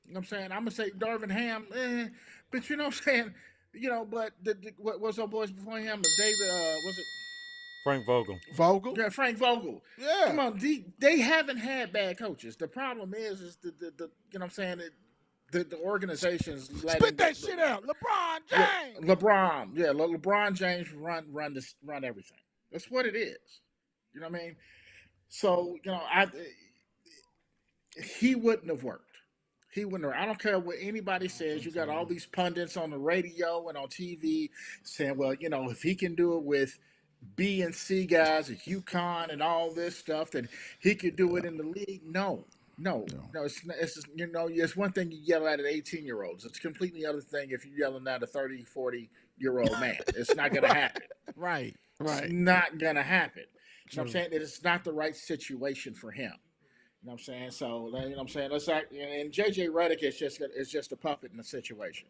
You know what I'm saying? I'm gonna say Darvin Ham, but you know what I'm saying. But what was our boys before him? David, was it Frank Vogel. Vogel. yeah, Frank Vogel? Yeah. Come on, they haven't had bad coaches. The problem is the you know what I'm saying. The organization's letting Spit that shit out, LeBron yeah, James. LeBron James run everything. That's what it is. You know what I mean? So he wouldn't have worked. He wouldn't have. I don't care what anybody says. You got all these pundits on the radio and on TV saying, well, if he can do it with B and C guys at UConn and all this stuff, then he could do it in the league. No, no, No. no. It's just, it's one thing you yell at 18-year-olds. It's a completely other thing if you're yelling at a 30, 40-year-old man. It's not going to happen. Right. It's Right. not going to happen. You know what I'm True. saying? It's not the right situation for him. You know what I'm saying? So, you know what I'm saying? Let's act, and JJ Redick is just a puppet in the situation.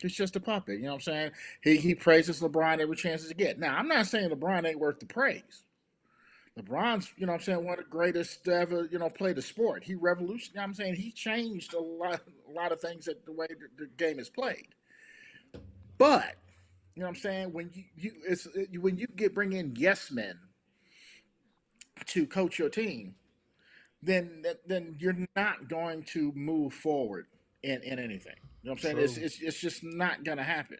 He's just a puppet. You know what I'm saying? He praises LeBron every chance he get. Now, I'm not saying LeBron ain't worth the praise. LeBron's, what I'm saying, one of the greatest to ever, play the sport. He revolutionized, you know what I'm saying? He changed a lot of things that the way the game is played. But, what I'm saying, when you bring in yes men to coach your team, then you're not going to move forward in anything. You know what I'm saying? True. It's just not going to happen.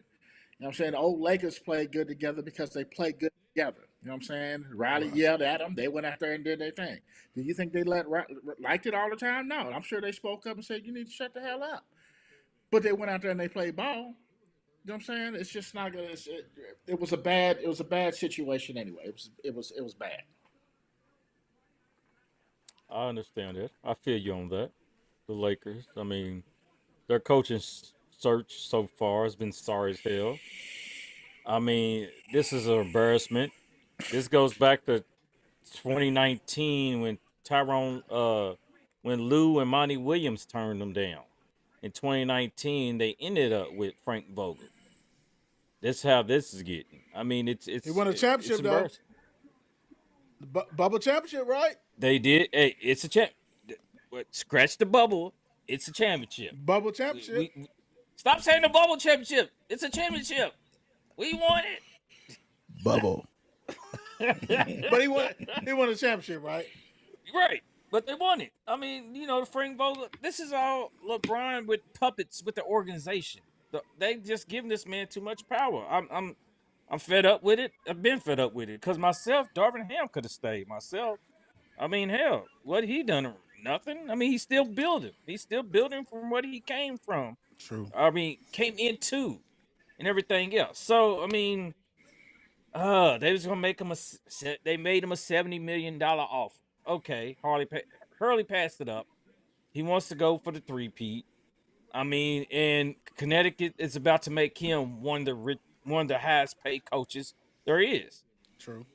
You know what I'm saying? The old Lakers played good together because they played good together. You know what I'm saying? Riley Right. yelled at them. They went out there and did their thing. Do you think they liked it all the time? No. I'm sure they spoke up and said, you need to shut the hell up. But they went out there and they played ball. You know what I'm saying? It's just not gonna. It was a bad situation anyway. It was bad. I understand that. I feel you on that. The Lakers. I mean, their coaching search so far has been sorry as hell. I mean, this is an embarrassment. This goes back to 2019 when when Lou and Monty Williams turned them down. In 2019, they ended up with Frank Vogel. That's how this is getting. I mean, He won a it's championship though. embarrassing. Bubble championship, right? They did. Hey, it's a champ. Scratch the bubble. It's a championship. Bubble We, championship. we, we- stop saying the bubble championship. It's a championship. We won Bubble. it. But he won a championship, right? Right. But they won it. I mean, the Frank Vogel. This is all LeBron with puppets with the organization. They just giving this man too much power. I'm fed up with it. I've been fed up with it because myself, Darvin Ham could have stayed. Myself, I mean, hell, what he done? Nothing. I mean, he's still building. He's still building from what he came from. True. I mean, came into and everything else. So I mean, they was gonna make him they made him a $70 million offer. Okay, Hurley passed it up. He wants to go for the three-peat. I mean, and Connecticut is about to make him one of the highest paid coaches there is True.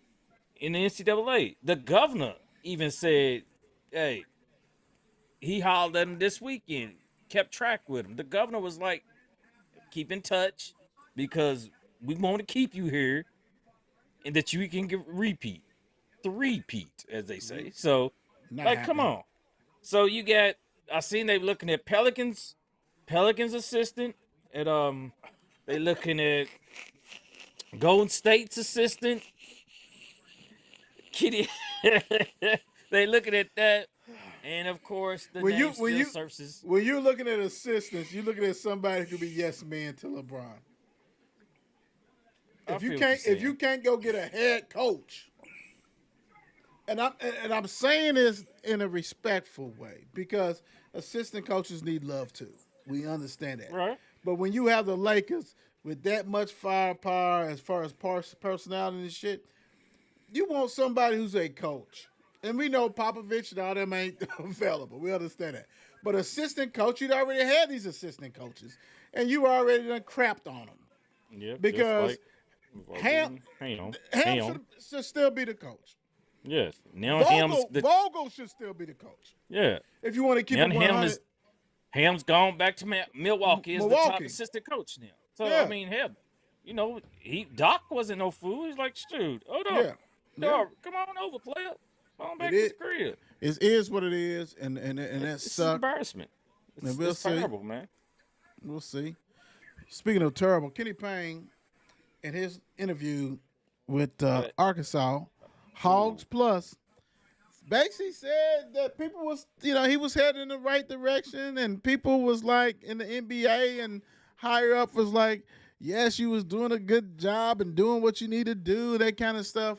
in the NCAA. The governor even said, "Hey," he hollered at him this weekend, kept track with him. The governor was like, "Keep in touch because we want to keep you here, and that you can get three-peat, as they say." So, Not like, come happening. on. So you got, I seen they looking at Pelicans assistant, and they looking at Golden State's assistant, Kitty. They looking at that, and of course the When you name when still you surfaces. when you're looking at assistants, you're looking at somebody who could be yes man to LeBron. I If you feel what can't you're if you saying. can't go get a head coach, and I'm saying this in a respectful way because assistant coaches need love too. We understand that. Right. But when you have the Lakers with that much firepower as far as personality and shit, you want somebody who's a coach. And we know Popovich and all them ain't available. We understand that. But assistant coach, you'd already had these assistant coaches, and you already done crapped on them Yep, just because like Vogel Ham and Ham. Ham Ham. should still be the coach. Yes. Now Ham's Vogel should still be the coach. yeah. If you want to keep Now it 100, Ham's gone back to Milwaukee as the top Milwaukee. assistant coach now. So I Yeah, mean, hell, Doc wasn't no fool. He's like, shoot, hold up, yeah, yeah. dog, come on over, player. Come on It back to is. the crib. It is what it is, and that It's an sucked. embarrassment. And It's, we'll it's see. terrible, man. We'll see. Speaking of terrible, Kenny Payne in his interview with But Arkansas, ooh, Hogs Plus, basically said that people was, he was heading in the right direction, and people was like in the NBA and higher up was like, yes, you was doing a good job and doing what you need to do, that kind of stuff.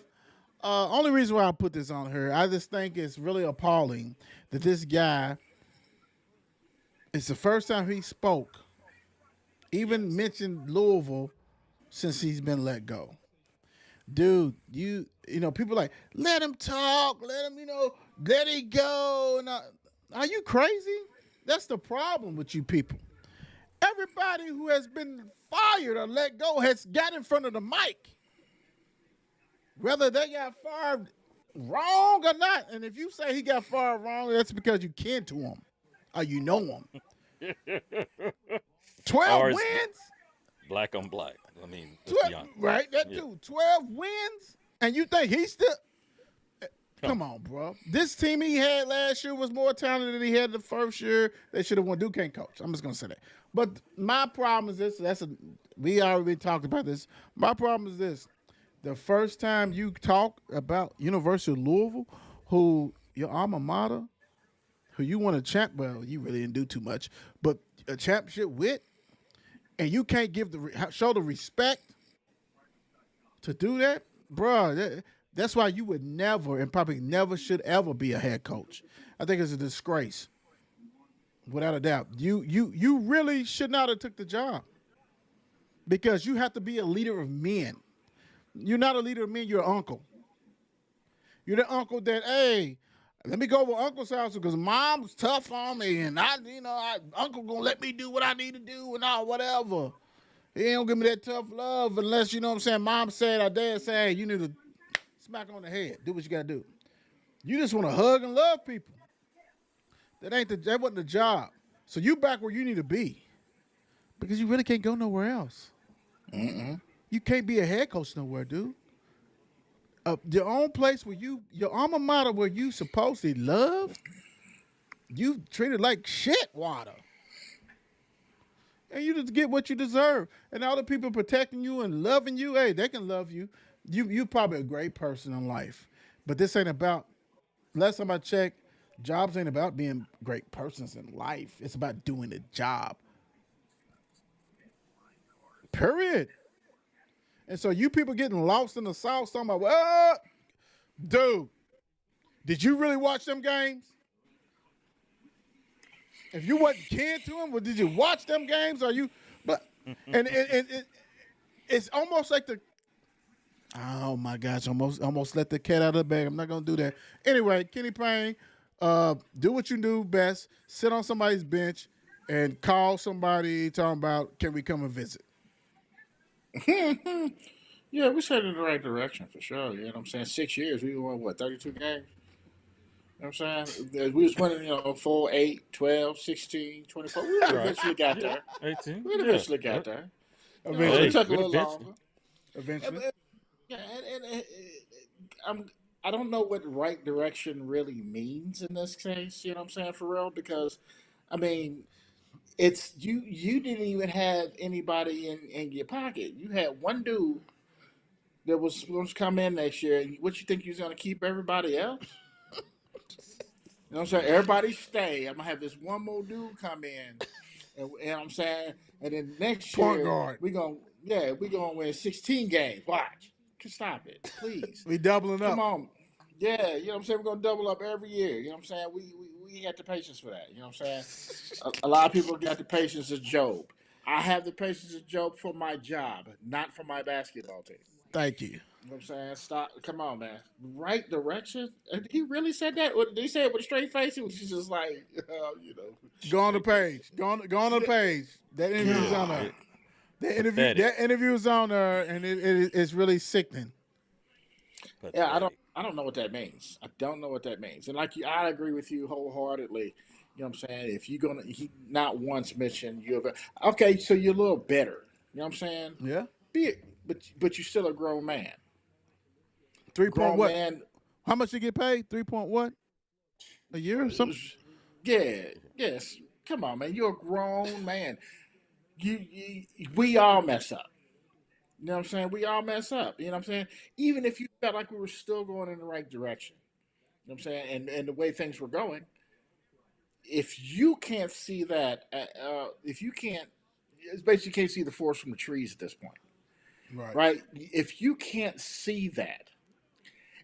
Only reason why I put this on her, I just think it's really appalling that this guy, it's the first time he spoke, even yes. mentioned Louisville since he's been let go. Dude, people like, let him talk, let him, let it go. And are you crazy? That's the problem with you people. Everybody who has been fired or let go has got in front of the mic, whether they got fired wrong or not. And if you say he got fired wrong, that's because you kin to him or you know him. 12 Or it's wins? black on black. I mean, let's 12, be honest. right? That Yeah. too. 12 wins? And you think he's still. Come Come on, bro. This team he had last year was more talented than he had the first year. They should have won. Duke can't coach. I'm just gonna say that. But my problem is this. We already talked about this. My problem is this. The first time you talk about University of Louisville, who your alma mater, who you won a champ, well, you really didn't do too much, but a championship with, and you can't show the respect to do that, bro. That's why you would never and probably never should ever be a head coach. I think it's a disgrace, without a doubt. You really should not have took the job because you have to be a leader of men. You're not a leader of men. You're an uncle. You're the uncle that, hey, let me go over Uncle's house because Mom's tough on me, and Uncle gonna let me do what I need to do and all whatever. He ain't gonna give me that tough love unless, what I'm saying, Mom said or Dad said, hey, you need to smack on the head. Do what you gotta do. You just want to hug and love people. That wasn't the job. So you back where you need to be because you really can't go nowhere else. You can't be a head coach nowhere, dude. Your own place your alma mater where you supposedly love, you treated like shit water. And you just get what you deserve. And all the people protecting you and loving you, hey, they can love you. You probably a great person in life. But this ain't about, last time I checked, jobs ain't about being great persons in life. It's about doing the job. Period. And so you people getting lost in the sauce talking about, well, dude, did you really watch them games? If you wasn't kin to them, well, did you watch them games? Are you? But and it's almost like oh my gosh, almost let the cat out of the bag. I'm not gonna do that. Anyway, Kenny Payne, do what you do best. Sit on somebody's bench and call somebody talking about, can we come and visit? Yeah, we headed in the right direction for sure. You know what I'm saying? 6 years, we won what, 32 games? You know what I'm saying? We was winning, 4, 8, 12, 16, 24. We Right. eventually got Yeah. there. 18. We Yeah. eventually got Yep. there. Eventually, It took a Hey, little eventually. longer. eventually. Yeah, I don't know what right direction really means in this case. You know what I'm saying, for real? Because I mean, it's you. You didn't even have anybody in your pocket. You had one dude that was supposed to come in next year. What you think you was gonna keep everybody else? You know what I'm saying? Everybody stay. I'm gonna have this one more dude come in, and I'm saying, and then next Point year guard. we gonna win 16 games. Watch, stop it, please. We doubling Come up. on. Yeah, you know what I'm saying? We're gonna double up every year. You know what I'm saying? We ain't got the patience for that. You know what I'm saying? A lot of people got the patience of Job. I have the patience of Job for my job, not for my basketball team. Thank you. You know what I'm saying? Stop. Come on, man. Right direction? He really said that? Or did he say it with a straight face? He was just like, Go on the Straight face. page. Go on the page. That interview's Yeah, on God. there. it, pathetic, That interview's on there, and it's really sickening. Yeah, pathetic. I don't know what that means. I don't know what that means. And like you, I agree with you wholeheartedly. You know what I'm saying? If you're gonna, he not once mentioned you have okay, so you're a little better. You know what I'm saying? Yeah. Be it, but you're still a grown man. 3 point Grown what? man. How much you get paid? 3 point what? A year or something? Yeah, yes. Come on, man. You're a grown man. You we all mess up. You know what I'm saying? We all mess up. You know what I'm saying? Even if you felt like we were still going in the right direction. You know what I'm saying? And the way things were going, if you can't see that, if you can't, it's basically you can't see the forest from the trees at this point, Right. right? If you can't see that,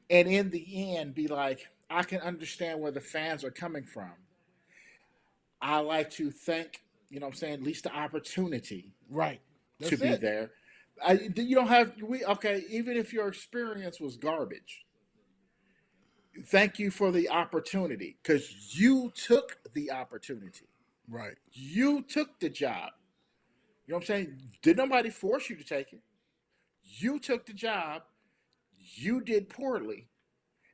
and in the end be like, I can understand where the fans are coming from. I like to think, you know what I'm saying, at least the opportunity Right. to That's be it. there. You don't have, okay, even if your experience was garbage, thank you for the opportunity because you took the opportunity. Right. You took the job. You know what I'm saying? Did nobody force you to take it? You took the job. You did poorly,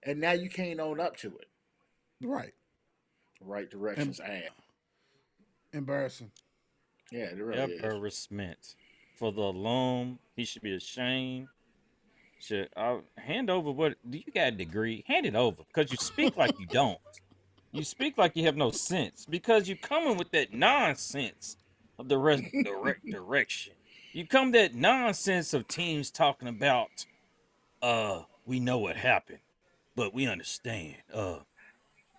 and now you can't own up to it. Right. Right Em- directions, ass. Embarrassing. Yeah, it really is. Embarrassment for the alum. He should be ashamed. Should hand over what? Do you got a degree? Hand it over because you speak like you don't. You speak like you have no sense because you coming with that nonsense of the direct direction. You come that nonsense of teams talking about, we know what happened, but we understand.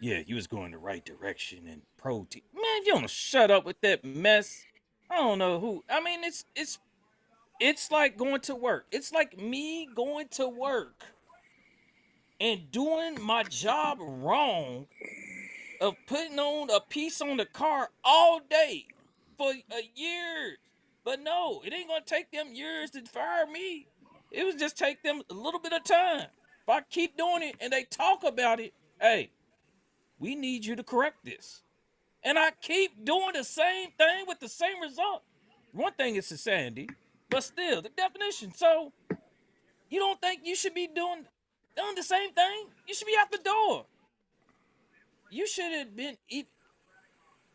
Yeah, you was going the right direction and pro team. Man, if you don't shut up with that mess, I don't know who. I mean, it's like going to work. It's like me going to work and doing my job wrong of putting on a piece on the car all day for a year. But no, it ain't gonna take them years to fire me. It was just take them a little bit of time. If I keep doing it and they talk about it, hey, we need you to correct this. And I keep doing the same thing with the same result. One thing is insanity, but still the definition. So you don't think you should be doing the same thing? You should be out the door. You should have been.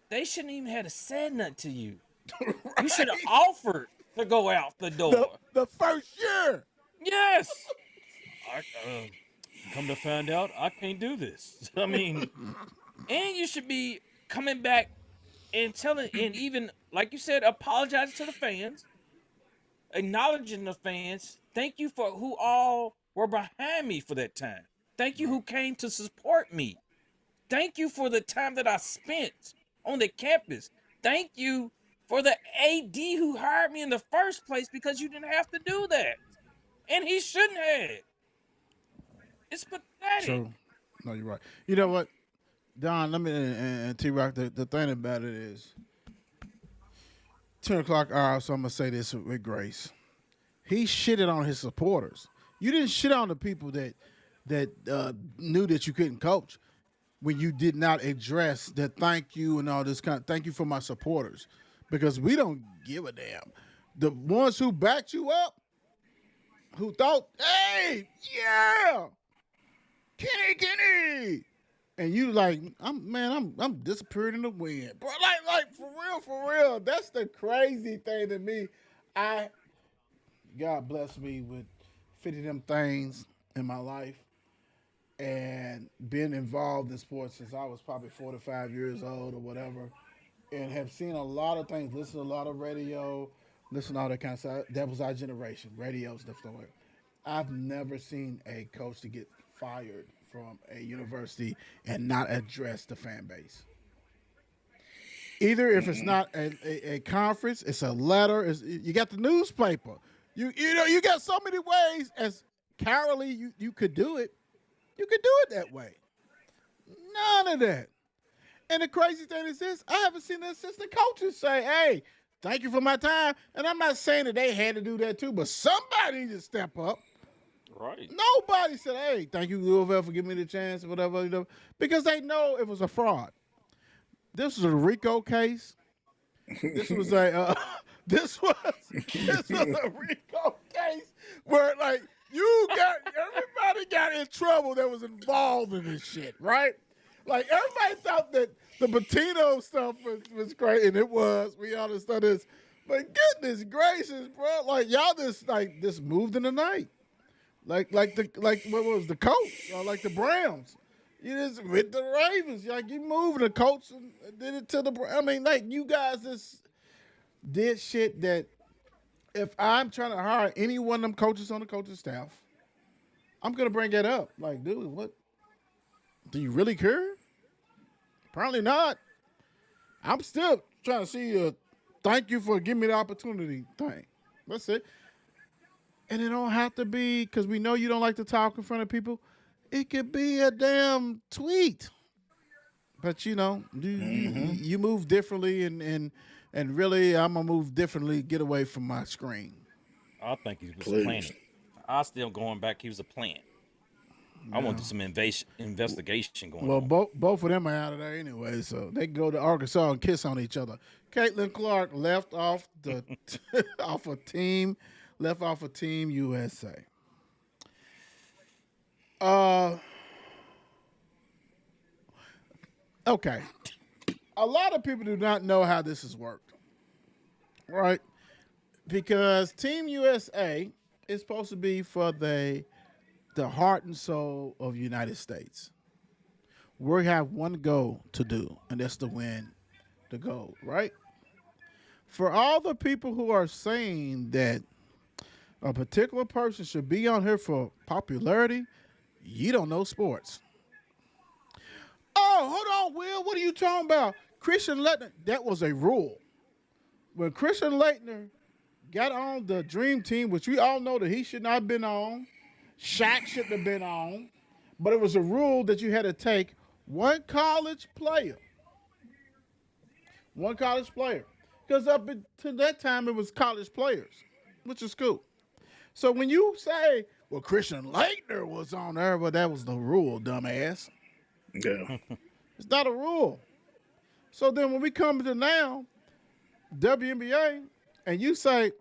They shouldn't even have said nothing to you. You should have Right. offered to go out the door. The first year. Yes. I come to find out I can't do this. I mean, and you should be coming back and telling, and even like you said, apologizing to the fans, acknowledging the fans. Thank you for who all were behind me for that time. Thank you Right. who came to support me. Thank you for the time that I spent on the campus. Thank you for the AD who hired me in the first place because you didn't have to do that. And he shouldn't have. It's pathetic. True. No, you're right. You know what, Don? Let me and T Rock. The thing about it is 10 o'clock hour. So I'm gonna say this with grace. He shitted on his supporters. You didn't shit on the people that knew that you couldn't coach when you did not address the thank you and all this kind. Thank you for my supporters, because we don't give a damn. The ones who backed you up, who thought, hey, yeah, Kenny, and you like, I'm disappearing in the wind, bro. Like for real. That's the crazy thing to me. I God bless me with 50 of them things in my life and been involved in sports since I was probably 45 years old or whatever, and have seen a lot of things, listened to a lot of radio, listen to all that kind of stuff. That was our generation, radio stuff like that. I've never seen a coach to get fired from a university and not address the fan base. Either if it's Mm-mm. not a conference, it's a letter. You got the newspaper. You got so many ways as Carolee you could do it. You could do it that way. None of that. And the crazy thing is this: I haven't seen the assistant coaches say, "Hey, thank you for my time." And I'm not saying that they had to do that too, but somebody needs to step up. Right. Nobody said, "Hey, thank you, Louisville, for giving me the chance," or whatever, because they know it was a fraud. This was a RICO case. This was a this was this was a RICO case where like everybody got in trouble that was involved in this shit, right? Like everybody thought that the Patino stuff was great, and it was. We understood this, but goodness gracious, bro! Like y'all just moved in the night, like what was the Colts, like the Browns. You just with the Ravens, like you moved the Colts and did it to the. I mean, like you guys just did shit that if I'm trying to hire any one of them coaches on the coaching staff, I'm gonna bring that up. Like, dude, what? Do you really care? Apparently not. I'm still trying to see a thank you for giving me the opportunity thing. That's it. And it don't have to be because we know you don't like to talk in front of people. It could be a damn tweet. But you move differently, and really, I'm gonna move differently. Get away from my screen. I think he was Please. planning. I still going back. He was a plant. I want to do some investigation going Well, on. both of them are out of there anyway, so they can go to Arkansas and kiss on each other. Caitlin Clark left off the left off of Team USA. Okay. A lot of people do not know how this has worked, right? Because Team USA is supposed to be for the heart and soul of the United States. We have one goal to do, and that's to win the gold, right? For all the people who are saying that a particular person should be on here for popularity, you don't know sports. Oh, hold on, Will. What are you talking about? Christian Leitner, that was a rule. When Christian Leitner got on the Dream Team, which we all know that he should not have been on, Shaq shouldn't have been on, but it was a rule that you had to take one college player. One college player. Because up to that time, it was college players, which is cool. So when you say, well, Christian Leitner was on there, well, that was the rule, dumbass. Yeah. It's not a rule. So then when we come to now, WNBA, and you say,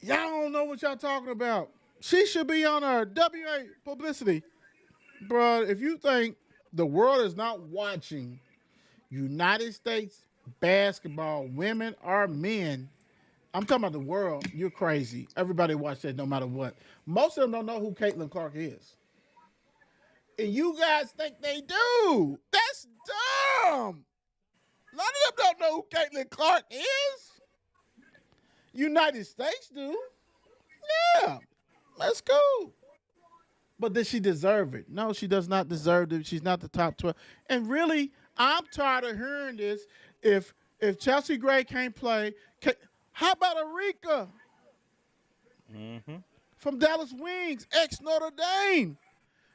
y'all don't know what y'all talking about. She should be on our WA publicity. Bro, if you think the world is not watching United States basketball, women or men, I'm talking about the world, you're crazy. Everybody watch that no matter what. Most of them don't know who Caitlin Clark is. And you guys think they do. That's dumb. A lot of them don't know who Caitlin Clark is. United States do. Yeah, that's cool. But does she deserve it? No, she does not deserve it. She's not the top 12. And really, I'm tired of hearing this. If Chelsea Gray can't play, how about Arika from Dallas Wings, ex Notre Dame?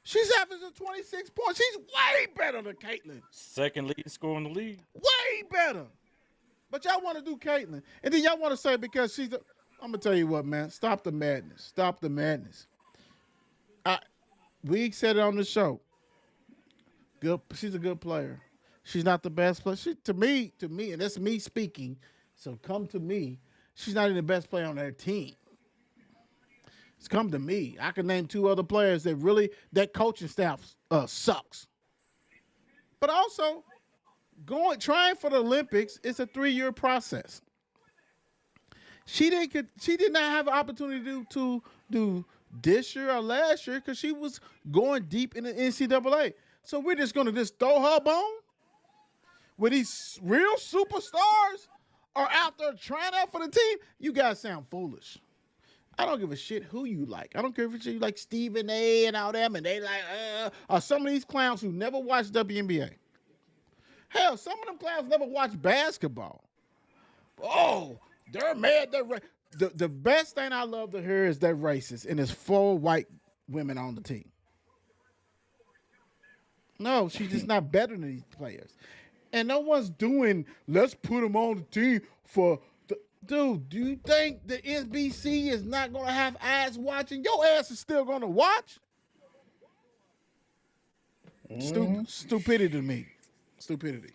She's averaging 26 points. She's way better than Caitlin. Second leading scorer in the league. Way better. But y'all want to do Caitlin. And then y'all want to say because she's I'm going to tell you what, man. Stop the madness. Stop the madness. We said it on the show. Good. She's a good player. She's not the best player. To me, and that's me speaking, so come to me. She's not even the best player on their team. It's come to me. I can name two other players that coaching staff sucks. But also, trying for the Olympics is a 3-year process. She did not have an opportunity to do this year or last year because she was going deep in the NCAA. So we're just going to just throw her bone when these real superstars are out there trying out for the team. You guys sound foolish. I don't give a shit who you like. I don't care if you like Stephen A. and all them, and they like, or some of these clowns who never watched WNBA. Hell, some of them clowns never watched basketball. Oh, they're mad. The best thing I love to hear is they're racist, and it's 4 white women on the team. No, she's just not better than these players. And no one's doing, let's put them on the team for Dude, do you think the NBC is not going to have eyes watching? Your ass is still going to watch? Stupidity to me. Stupidity.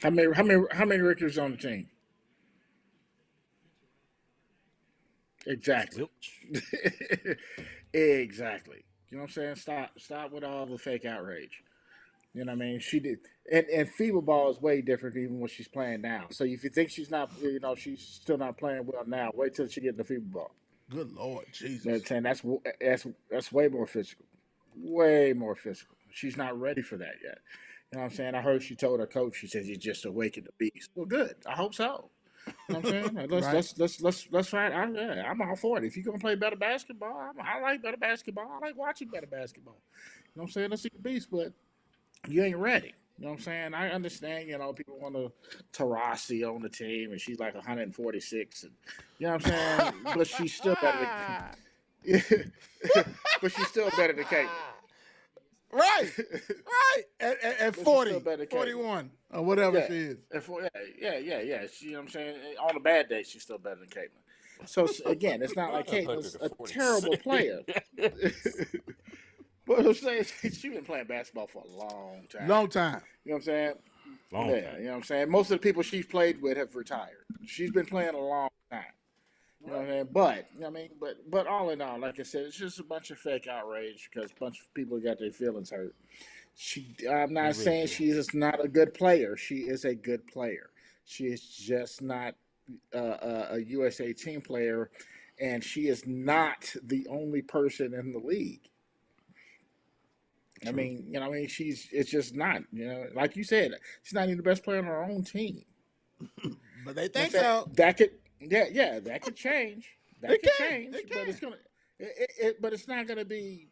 How many Rickers on the team? Exactly. Zilch. Exactly. You know what I'm saying? Stop with all the fake outrage. You know what I mean? She did, and FIBA ball is way different even when she's playing now. So if you think she's not, she's still not playing well now. Wait till she get in the FIBA ball. Good Lord, You know what Jesus. I'm saying? That's way more physical, way more physical. She's not ready for that yet. You know what I'm saying? I heard she told her coach, she says, "You just awakened the beast." Well, good. I hope so. You know what I'm saying? Right? Let's try it. I'm all for it. If you're gonna play better basketball, I like better basketball. I like watching better basketball. You know what I'm saying? Let's see the beast, but you ain't ready. You know what I'm saying? I understand, people want to Tarasi on the team and she's like 146 and you know what I'm saying? But she's still better than but she's still better than Caitlin. Right. Right. At But she's still 40, better than Caitlin. 41, or whatever Yeah. she is. Yeah. She, you know what I'm saying? On a bad day, she's still better than Caitlin. So again, it's not like Caitlin's a terrible 146. player. But I'm saying she's been playing basketball for a long time. Long time. You know what I'm saying? Long Yeah, time. you know what I'm saying? Most of the people she's played with have retired. She's been playing a long time. You know what I mean? But you know what I mean, but all in all, like I said, it's just a bunch of fake outrage because a bunch of people got their feelings hurt. I'm They not really saying do. she is not a good player. She is a good player. She is just not a USA team player, and she is not the only person in the league. I True. mean, it's just not, like you said, she's not even the best player on her own team. But they You know think what I'm saying? so. Yeah, that could change. That It could can. change, It but can. but it's not gonna be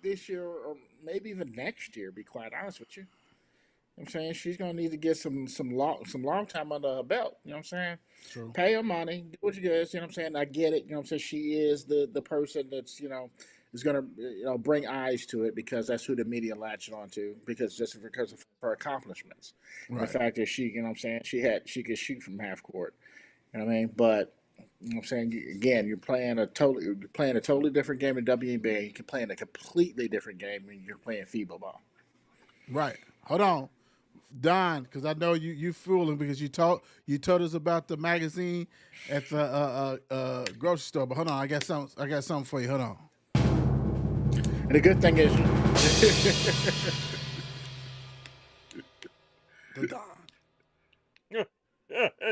this year or maybe even next year. Be quite honest with you. I'm saying she's gonna need to get some long time under her belt. You know what I'm saying? True. Pay her money, do what you guys. You know what I'm saying? I get it. You know what I'm saying? She is the person that's is gonna bring eyes to it because that's who the media latched onto because of her accomplishments and the Right. fact that she what I'm saying she could shoot from half court. You know what I mean? But you know what I'm saying again, you're playing a totally different game in WNBA. You can play in a completely different game when you're playing FIBA ball. Right. Hold on. Don, because I know you fooling because you told us about the magazine at the grocery store. But hold on, I got something for you. Hold on. And the good thing is, The Don.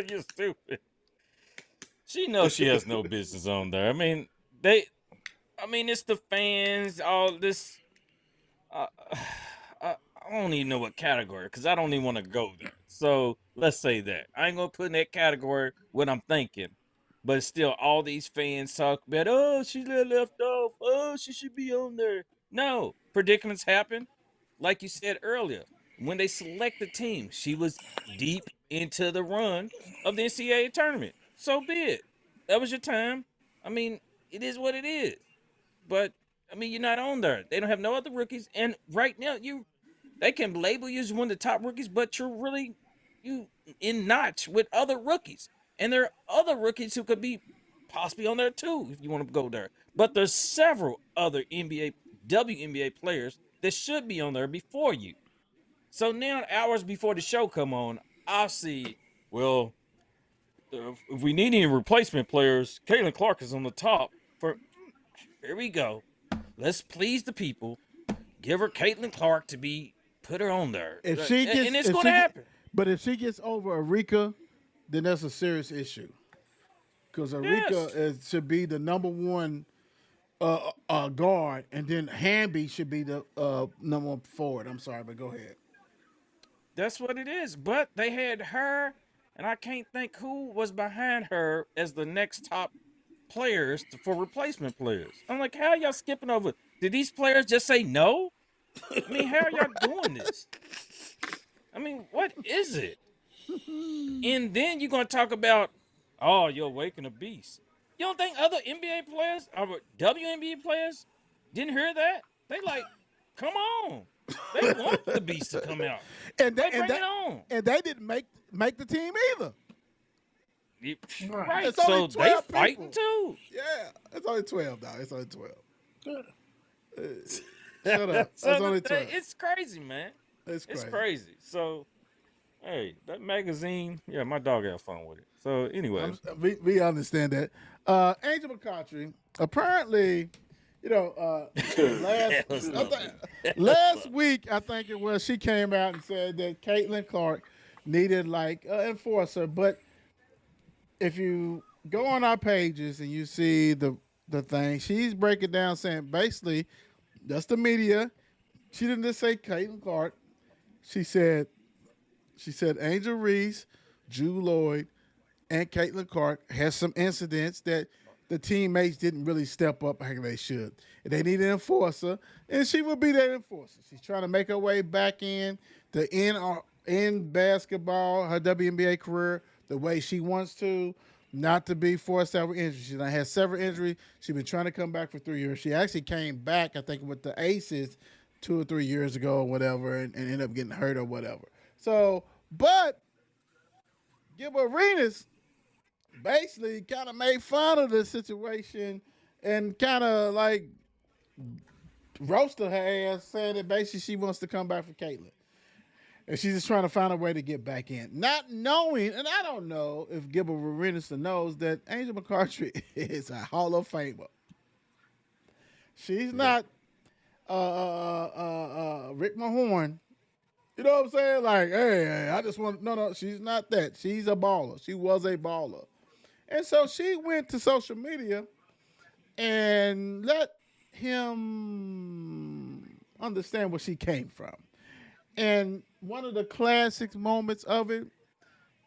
You're stupid. She knows she has no business on there. It's the fans, all this. Uh, I don't even know what category because I don't even want to go there. So let's say that I ain't gonna put in that category what I'm thinking, but still, all these fans talk about, oh, she left off. Oh, she should be on there. No, predicaments happen, like you said earlier. When they select the team, she was deep into the run of the NCAA tournament. So be it. That was your time. I mean, it is what it is. But you're not on there. They don't have no other rookies, and right now they can label you as one of the top rookies, but you're really you in notch with other rookies, and there are other rookies who could be possibly on there too if you want to go there. But there's several other NBA WNBA players that should be on there before you. So now, hours before the show come on, I'll see. Well, if we need any replacement players, Caitlin Clark is on the top. For here we go. Let's please the people. Give her Caitlin Clark to be put her on there, If she and gets, it's if going to she, get, happen. but if she gets over Arika, then that's a serious issue because Arika Yes, should be the number one guard, and then Hamby should be the number one forward. I'm sorry, but go ahead. that's what it is. But they had her, and I can't think who was behind her as the next top players for replacement players. I'm like, how y'all skipping over? Did these players just say no? How are y'all doing this? What is it? And then you're gonna talk about, oh, you're awakening a beast. You don't think other NBA players or WNBA players didn't hear that? They like, come on. They want the beast to come out. and they, Like, and bring they, it on. and they didn't make the team either. Right. Right. It's only So they 12 fighting people. too. Yeah, it's only 12, dog. It's only 12. Yeah. Shut up. It's only 12. It's crazy, man. It's It's crazy. crazy. So hey, that magazine, yeah, my dog had fun with it. So anyway, We understand that. Angel McCautry, apparently, you know, hell no. last week I think it was, she came out and said that Caitlin Clark needed like an enforcer. But if you go on our pages and you see the thing, she's breaking down saying basically that's the media. She didn't just say Caitlin Clark. She said Angel Reese, Drew Lloyd, and Caitlin Clark has some incidents that the teammates didn't really step up like they should. And they need an enforcer, and she will be that enforcer. She's trying to make her way back in the in basketball, her WNBA career, the way she wants to, not to be forced out with injury. She done had several injuries. She's been trying to come back for 3 years. She actually came back, I think, with the Aces 2 or 3 years ago or whatever, and ended up getting hurt or whatever. So, but Gilbert Arenas basically kind of made fun of the situation and kind of like roasted her ass, saying that basically she wants to come back for Caitlyn. And she's just trying to find a way to get back in. Not knowing, and I don't know if Gilbert Arenas knows that Angel McCarthy is a Hall of Famer. She's not Rick Mahorn. You know what I'm saying? Like, hey, I just want no, she's not that. She's a baller. She was a baller. And so she went to social media and let him understand where she came from. And one of the classic moments of it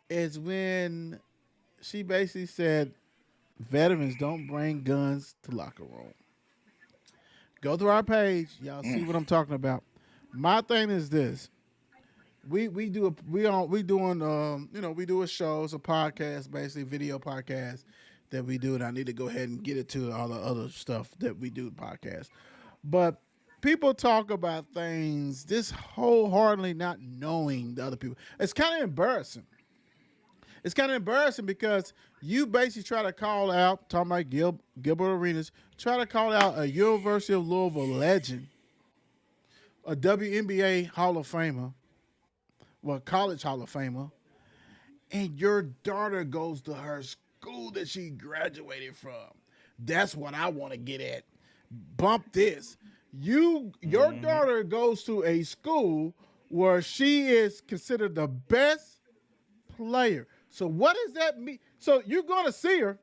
is when she basically said, veterans don't bring guns to locker room. Go to our page, y'all see what I'm talking about. My thing is this: we do we doing we do a show, it's a podcast, basically video podcast that we do, and I need to go ahead and get it to all the other stuff that we do podcast. But people talk about things this wholeheartedly not knowing the other people. It's kind of embarrassing. It's kind of embarrassing because you basically try to call out, talking about Gilbert Arenas, try to call out a University of Louisville legend, a WNBA Hall of Famer, well, college Hall of Famer, and your daughter goes to her school that she graduated from. That's what I want to get at. Bump this. Your daughter goes to a school where she is considered the best player. So what does that mean? So you're gonna see her,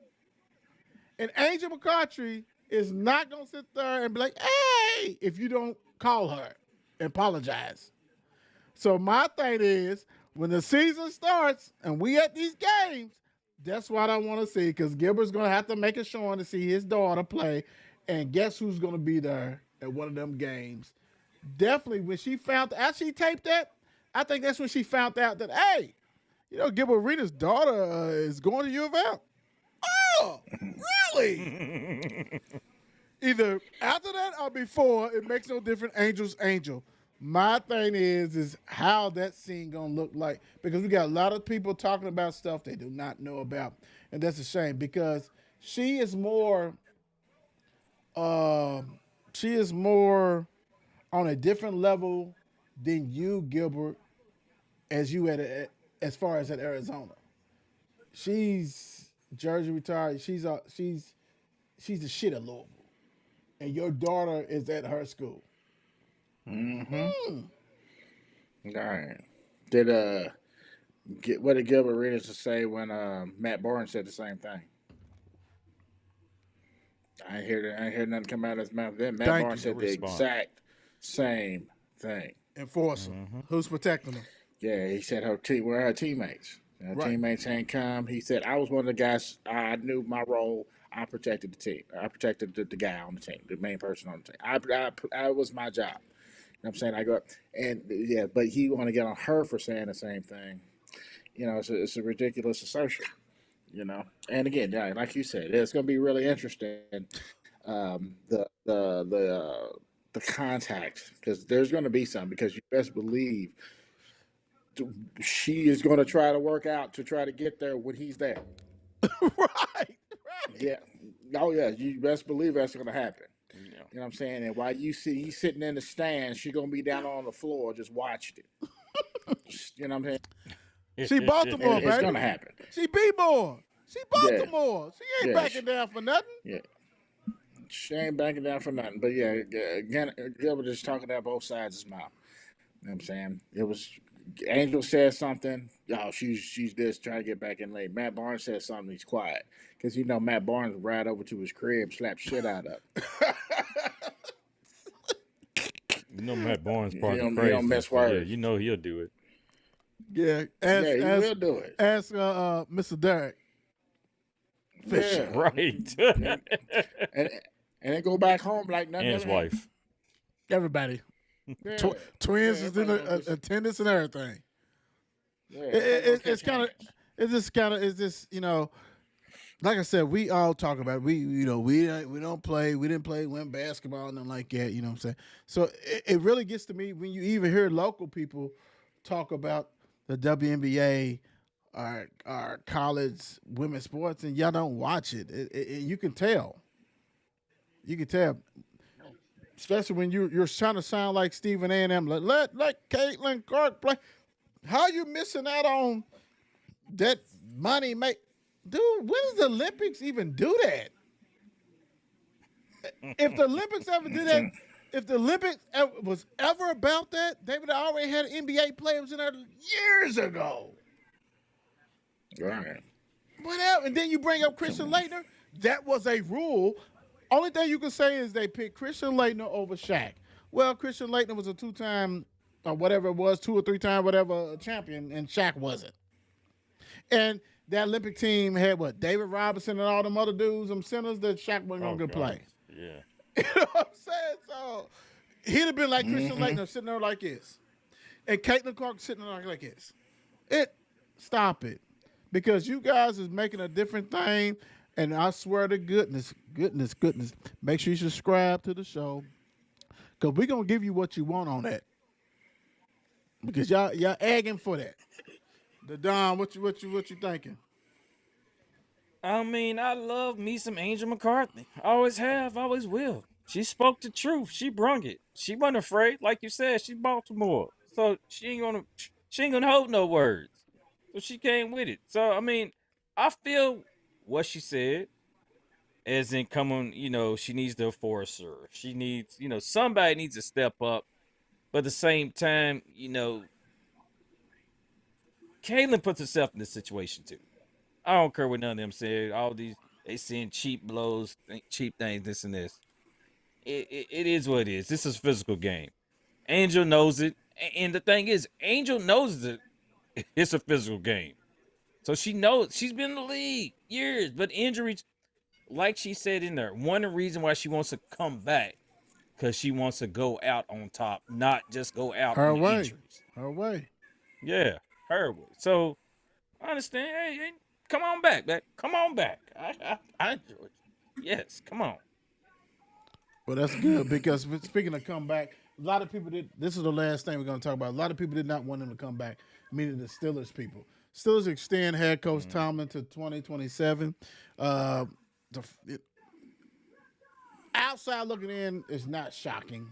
and Angel McCautry is not gonna sit there and be like, "Hey," if you don't call her and apologize. So my thing is, when the season starts and we at these games, that's what I want to see, because Gilbert's gonna have to make a showing to see his daughter play, and guess who's gonna be there at one of them games? Definitely, when she found after she taped that, I think that's when she found out that, hey, Gilbert Arenas' daughter is going to U of L. Oh, really? Either after that or before, it makes no difference. Angel's angel. My thing is how that scene gonna look like, because we got a lot of people talking about stuff they do not know about, and that's a shame, because she is more, uh, she is more on a different level than you, Gilbert, as far as at Arizona. She's Jersey retired. She's the shit at Louisville, and your daughter is at her school. Mm-hmm. All right. Did what did Gilbert Arenas say when Matt Barnes said the same thing? I ain't hear nothing come out of his mouth then. Matt Thank Barnes you. No said the response. exact same thing. Enforcer. Who's protecting them? Yeah, he said we're her teammates. Her Right. teammates ain't come. He said I was one of the guys. I knew my role. I protected the team. I protected the guy on the team, the main person on the team. I was my job. You know what I'm saying? I go up and yeah, but he want to get on her for saying the same thing. It's a ridiculous assertion. And again, yeah, like you said, it's going to be really interesting. The contact, because there's going to be some, because you best believe she is going to try to work out to try to get there when he's there. Right, right. Yeah. Oh yeah, you best believe that's gonna happen. Yeah. You know what I'm saying? And while you sitting in the stands, she gonna be down on the floor just watching it. You know what I'm saying? She And Baltimore, it's baby. gonna happen. She B-more. She Yeah, Baltimore. She ain't yeah, backing down for nothing. yeah. She ain't backing down for nothing. But yeah, again, Gilbert is talking out both sides of his mouth. You know what I'm saying? It was Angel said something. Oh, she's this trying to get back in late. Matt Barnes said something. He's quiet because Matt Barnes would ride over to his crib, slap shit out of. You know Matt Barnes probably He don't crazy, mess so yeah, words. you know he'll do it. Yeah, Yeah, he will do it. ask Mr. Derek Fisher. Yeah, Right. and and, and then go back home like And nothing his ever happened. wife. Everybody. Yeah, Twins yeah, is in everybody gonna just attendance and everything. yeah, everybody gonna It's catch kind of, hands. it's just like I said, we all talk about it. We don't play, we didn't play win basketball, nothing like that. You know what I'm saying? So it really gets to me when you even hear local people talk about the WNBA or college women's sports, and y'all don't watch it. You can tell. You can tell, especially when you're trying to sound like Stephen A. and M. Let Caitlin Clark play. How you missing out on that money? Make dude, when does the Olympics even do that? If the Olympics ever did that, if the Olympics was ever about that, they would have already had NBA players in there years ago. Right. Whatever. And then you bring up Christian Laettner. That was a rule. Only thing you can say is they picked Christian Laettner over Shaq. Well, Christian Laettner was a two-time or whatever it was, 2 or 3 time whatever champion, and Shaq wasn't. And that Olympic team had what? David Robinson and all them other dudes, them centers that Shaq wasn't Oh gonna God. play. Yeah. You know what I'm saying? So he'd have been like Christian Laettner sitting there like this. And Caitlin Clark sitting there like this. Stop it. Because you guys is making a different thing. And I swear to goodness, make sure you subscribe to the show. Cause we're gonna give you what you want on that. Because y'all egging for that. The Don, what you thinking? I mean, I love me some Angel McCarthy. I always have, always will. She spoke the truth. She brung it. She wasn't afraid. Like you said, she's Baltimore. So she ain't gonna hold no words. So she came with it. So I mean, I feel what she said, as in coming, she needs to enforce her. She needs, somebody needs to step up. But at the same time, Kaylin puts herself in this situation too. I don't care what none of them said. All these they saying cheap blows, cheap things, this and this. It is what it is. This is a physical game. Angel knows it, and the thing is, Angel knows that it's a physical game. So she knows she's been in the league years, but injuries, like she said in there, one of the reason why she wants to come back because she wants to go out on top, not just go out Her on the way. injuries. Her way. Yeah, her way. So I understand. Hey, come on back, man. Come on back. I enjoy it. Yes, come on. Well, that's good because speaking of comeback, a lot of people did. This is the last thing we're going to talk about. A lot of people did not want him to come back, meaning the Steelers people. Steelers extend head coach Mm, Tomlin to 2027. Uh, the, outside looking in is not shocking.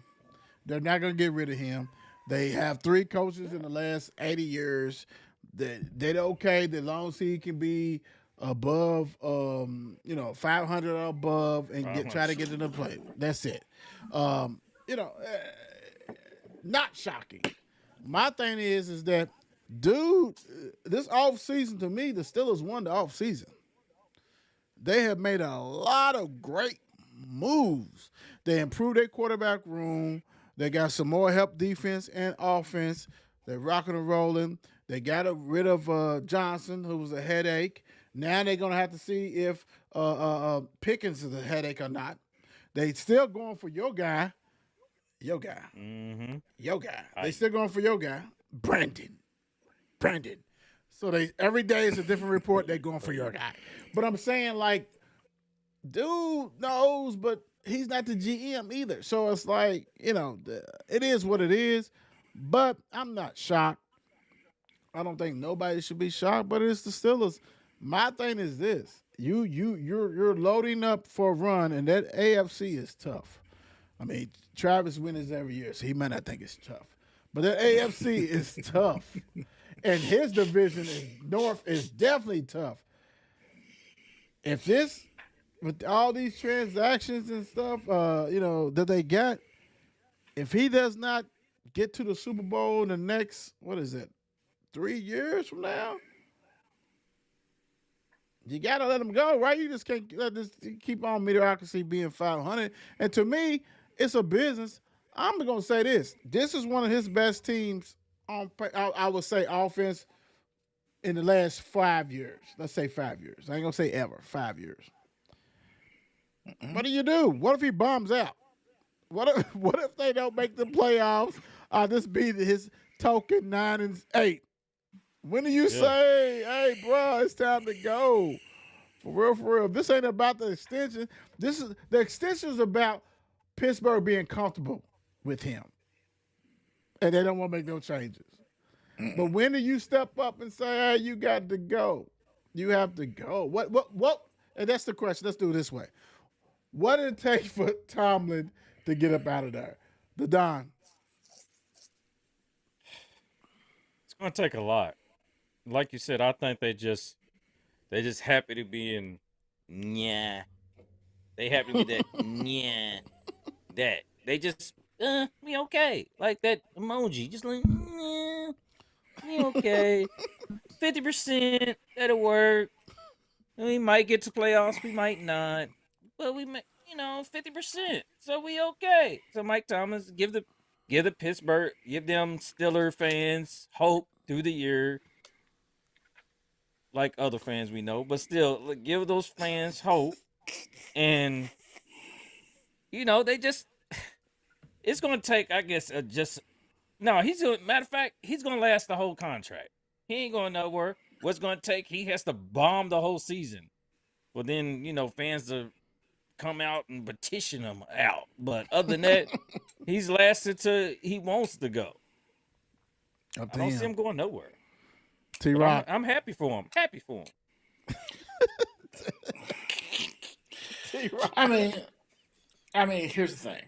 They're not going to get rid of him. They have 3 coaches in the last 80 years. They're okay as long as he can be above, 500 or above and try to 500. get to the play. That's it. Um, you know, not shocking. My thing is that, dude, this off season to me, the Steelers won the off season. They have made a lot of great moves. They improved their quarterback room. They got some more help defense and offense. They're rocking and rolling. They got rid of Johnson, who was a headache. Now they're gonna have to see if Pickens is a headache or not. They still going for your guy, Mm-hmm. your guy. They I still going for your guy, Brandon. So they every day is a different report. They're going for your guy. But I'm saying like dude knows, but he's not the GM either. So it's like, it is what it is. But I'm not shocked. I don't think nobody should be shocked, but it's the Steelers. My thing is this. you're loading up for a run, and that AFC is tough. I mean, Travis wins every year, so he might not think it's tough, but that AFC is tough, and his division is North is definitely tough. If this with all these transactions and stuff, that they got, if he does not get to the Super Bowl in the next, what is it, 3 years from now, you gotta let him go, right? You just can't let this keep on mediocrity being 500. And to me, it's a business. I'm gonna say this: this is one of his best teams on. I would say offense in the last 5 years. Let's say 5 years. I ain't gonna say ever. 5 years. What do you do? What if he bombs out? What if what if they don't make the playoffs? This be his token 9-8. When do you Yeah. say, hey, bro, it's time to go? For real, for real. This ain't about the extension. This is the extension is about Pittsburgh being comfortable with him, and they don't want to make no changes. But when do you step up and say, "Hey, you got to go. You have to go"? What? And that's the question. Let's do it this way. What did it take for Tomlin to get up out of there? The Don. It's gonna take a lot. Like you said, I think they just happy to be in. Yeah, they happy to be that. Yeah, that they just me okay, like that emoji, just like me okay. 50% that'll work. We might get to playoffs, we might not, but we may, 50%. So we okay. So Mike Thomas give the Pittsburgh, give them Steeler fans hope through the year, like other fans we know, but still give those fans hope. And they just it's gonna take, I guess, just no. He's gonna matter of fact, he's gonna last the whole contract. He ain't going nowhere. What's gonna take? He has to bomb the whole season. Well, then fans to come out and petition him out. But other than that, he's lasted till he wants to go. Up I to don't see him. him going nowhere. T But I'm Rock. I'm happy for him. Happy for T Rock. I mean, here's the thing.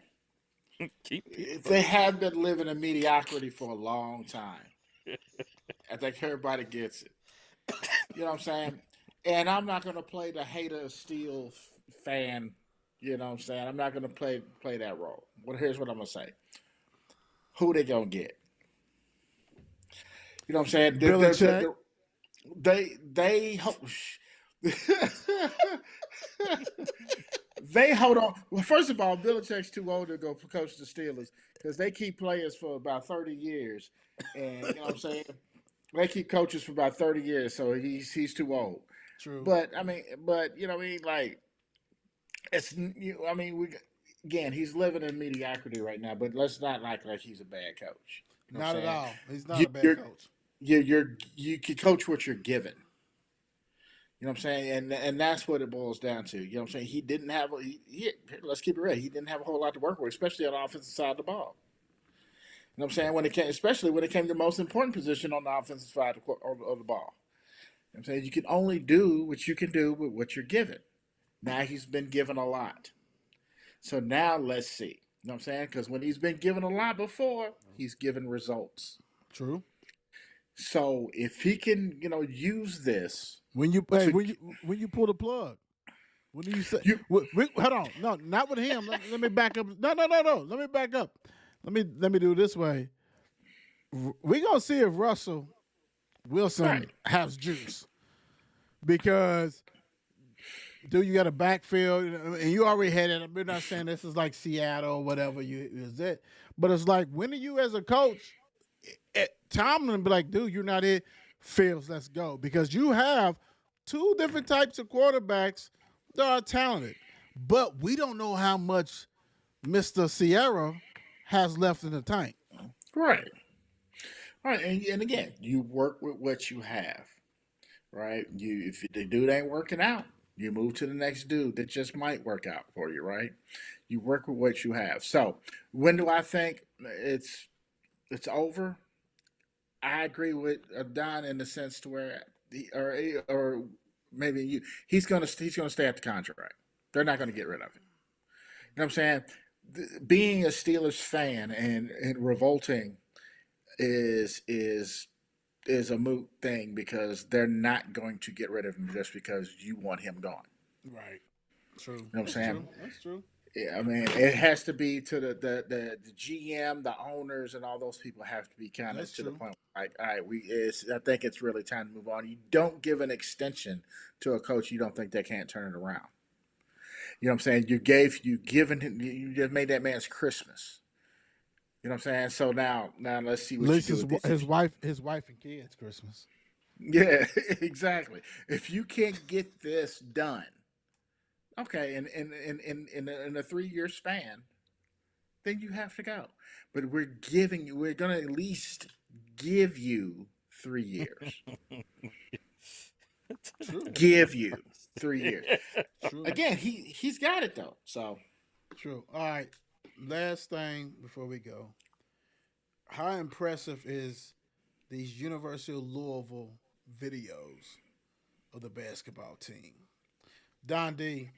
him. Keep They Pittsburgh. have been living in mediocrity for a long time. I think everybody gets it. You know what I'm saying? And I'm not going to play the hater steel fan. You know what I'm saying? I'm not going to play that role. But here's what I'm going to say. Who they going to get? You know what I'm saying? Belichick. They they hold on. Well, first of all, Belichick's too old to go coach the Steelers because they keep players for about 30 years, and you know what I'm saying. They keep coaches for about 30 years, so he's too old. True. But you know what I mean. Like I mean, we again, he's living in mediocrity right now. But let's not act like he's a bad coach. You know what Not I'm at saying? all. He's not You, a bad you're coach. you can coach what you're given. You know what I'm saying? And that's what it boils down to. You know what I'm saying? He didn't have let's keep it real. He didn't have a whole lot to work with, especially on the offensive side of the ball. You know what I'm saying? Especially when it came to the most important position on the offensive side of the ball. You know what I'm saying? You can only do what you can do with what you're given. Now he's been given a lot. So now let's see. You know what I'm saying? Because when he's been given a lot before, he's given results. True. So if he can, use this When you hey, to when you pull the plug, when do you say? you Hold on, no, not with him. Let me back up. No, no, no, no. Let me back up. Let me do it this way. We gonna see if Russell Wilson right. has juice because you got a backfield and you already had it. We're not saying this is like Seattle or whatever you is it, but it's like when are you as a coach? Tomlin be like, dude, you're not it. Fields, let's go because you have two different types of quarterbacks that are talented, but we don't know how much Mister Sierra has left in the tank. Right. Right. And again, you work with what you have. Right? If the dude ain't working out, you move to the next dude that just might work out for you, right? You work with what you have. So when do I think it's over? I agree with Don in the sense to where or maybe you. He's gonna stay at the contract. They're not gonna get rid of him. You know what I'm saying? Being a Steelers fan and revolting is is a moot thing because they're not going to get rid of him just because you want him gone. Right. True. You know what I'm That's saying? true. That's true. Yeah, I mean, it has to be to the GM, the owners, and all those people have to be kind of That's to the true. point. Like, all right, I think it's really time to move on. You don't give an extension to a coach you don't think they can't turn it around. You know what I'm saying? You just made that man's Christmas. You know what I'm saying? So now let's see At what you least do with this. his wife and kids Christmas. Yeah, exactly. If you can't get this done, okay, in a 3 year span, then you have to go. But we're gonna at least give you 3 years. True. Give you 3 years. True. Again, he's got it though. So True. All right. Last thing before we go. How impressive is these University of Louisville videos of the basketball team? Don D,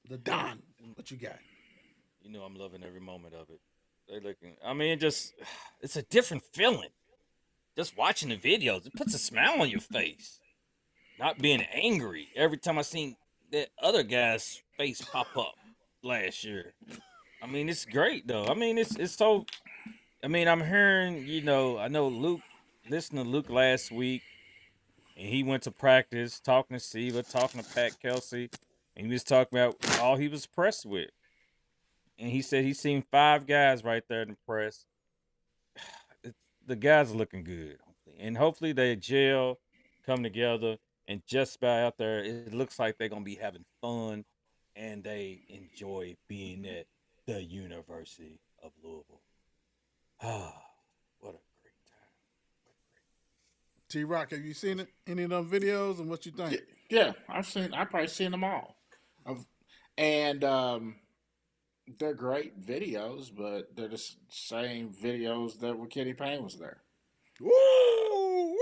the Don, what you got? You know I'm loving every moment of it. They looking. I mean, just it's a different feeling. Just watching the videos, it puts a smile on your face. Not being angry every time I seen that other guy's face pop up last year. I mean, it's great though. I mean, it's so. I mean, I'm hearing. I know Luke. Listened to Luke last week, and he went to practice talking to Siva, talking to Pat Kelsey, and he was talking about all he was pressed with. And he said he's seen 5 guys right there in the press. The guys are looking good, and hopefully they gel, come together, and just about out there, it looks like they're gonna be having fun, and they enjoy being at the University of Louisville. Ah, what a great time! T Rock, have you seen it? Any of them videos and what you think? yeah, I've probably seen them all, of, and they're great videos, but they're the same videos that when Kenny Payne was there. Woo! Woo!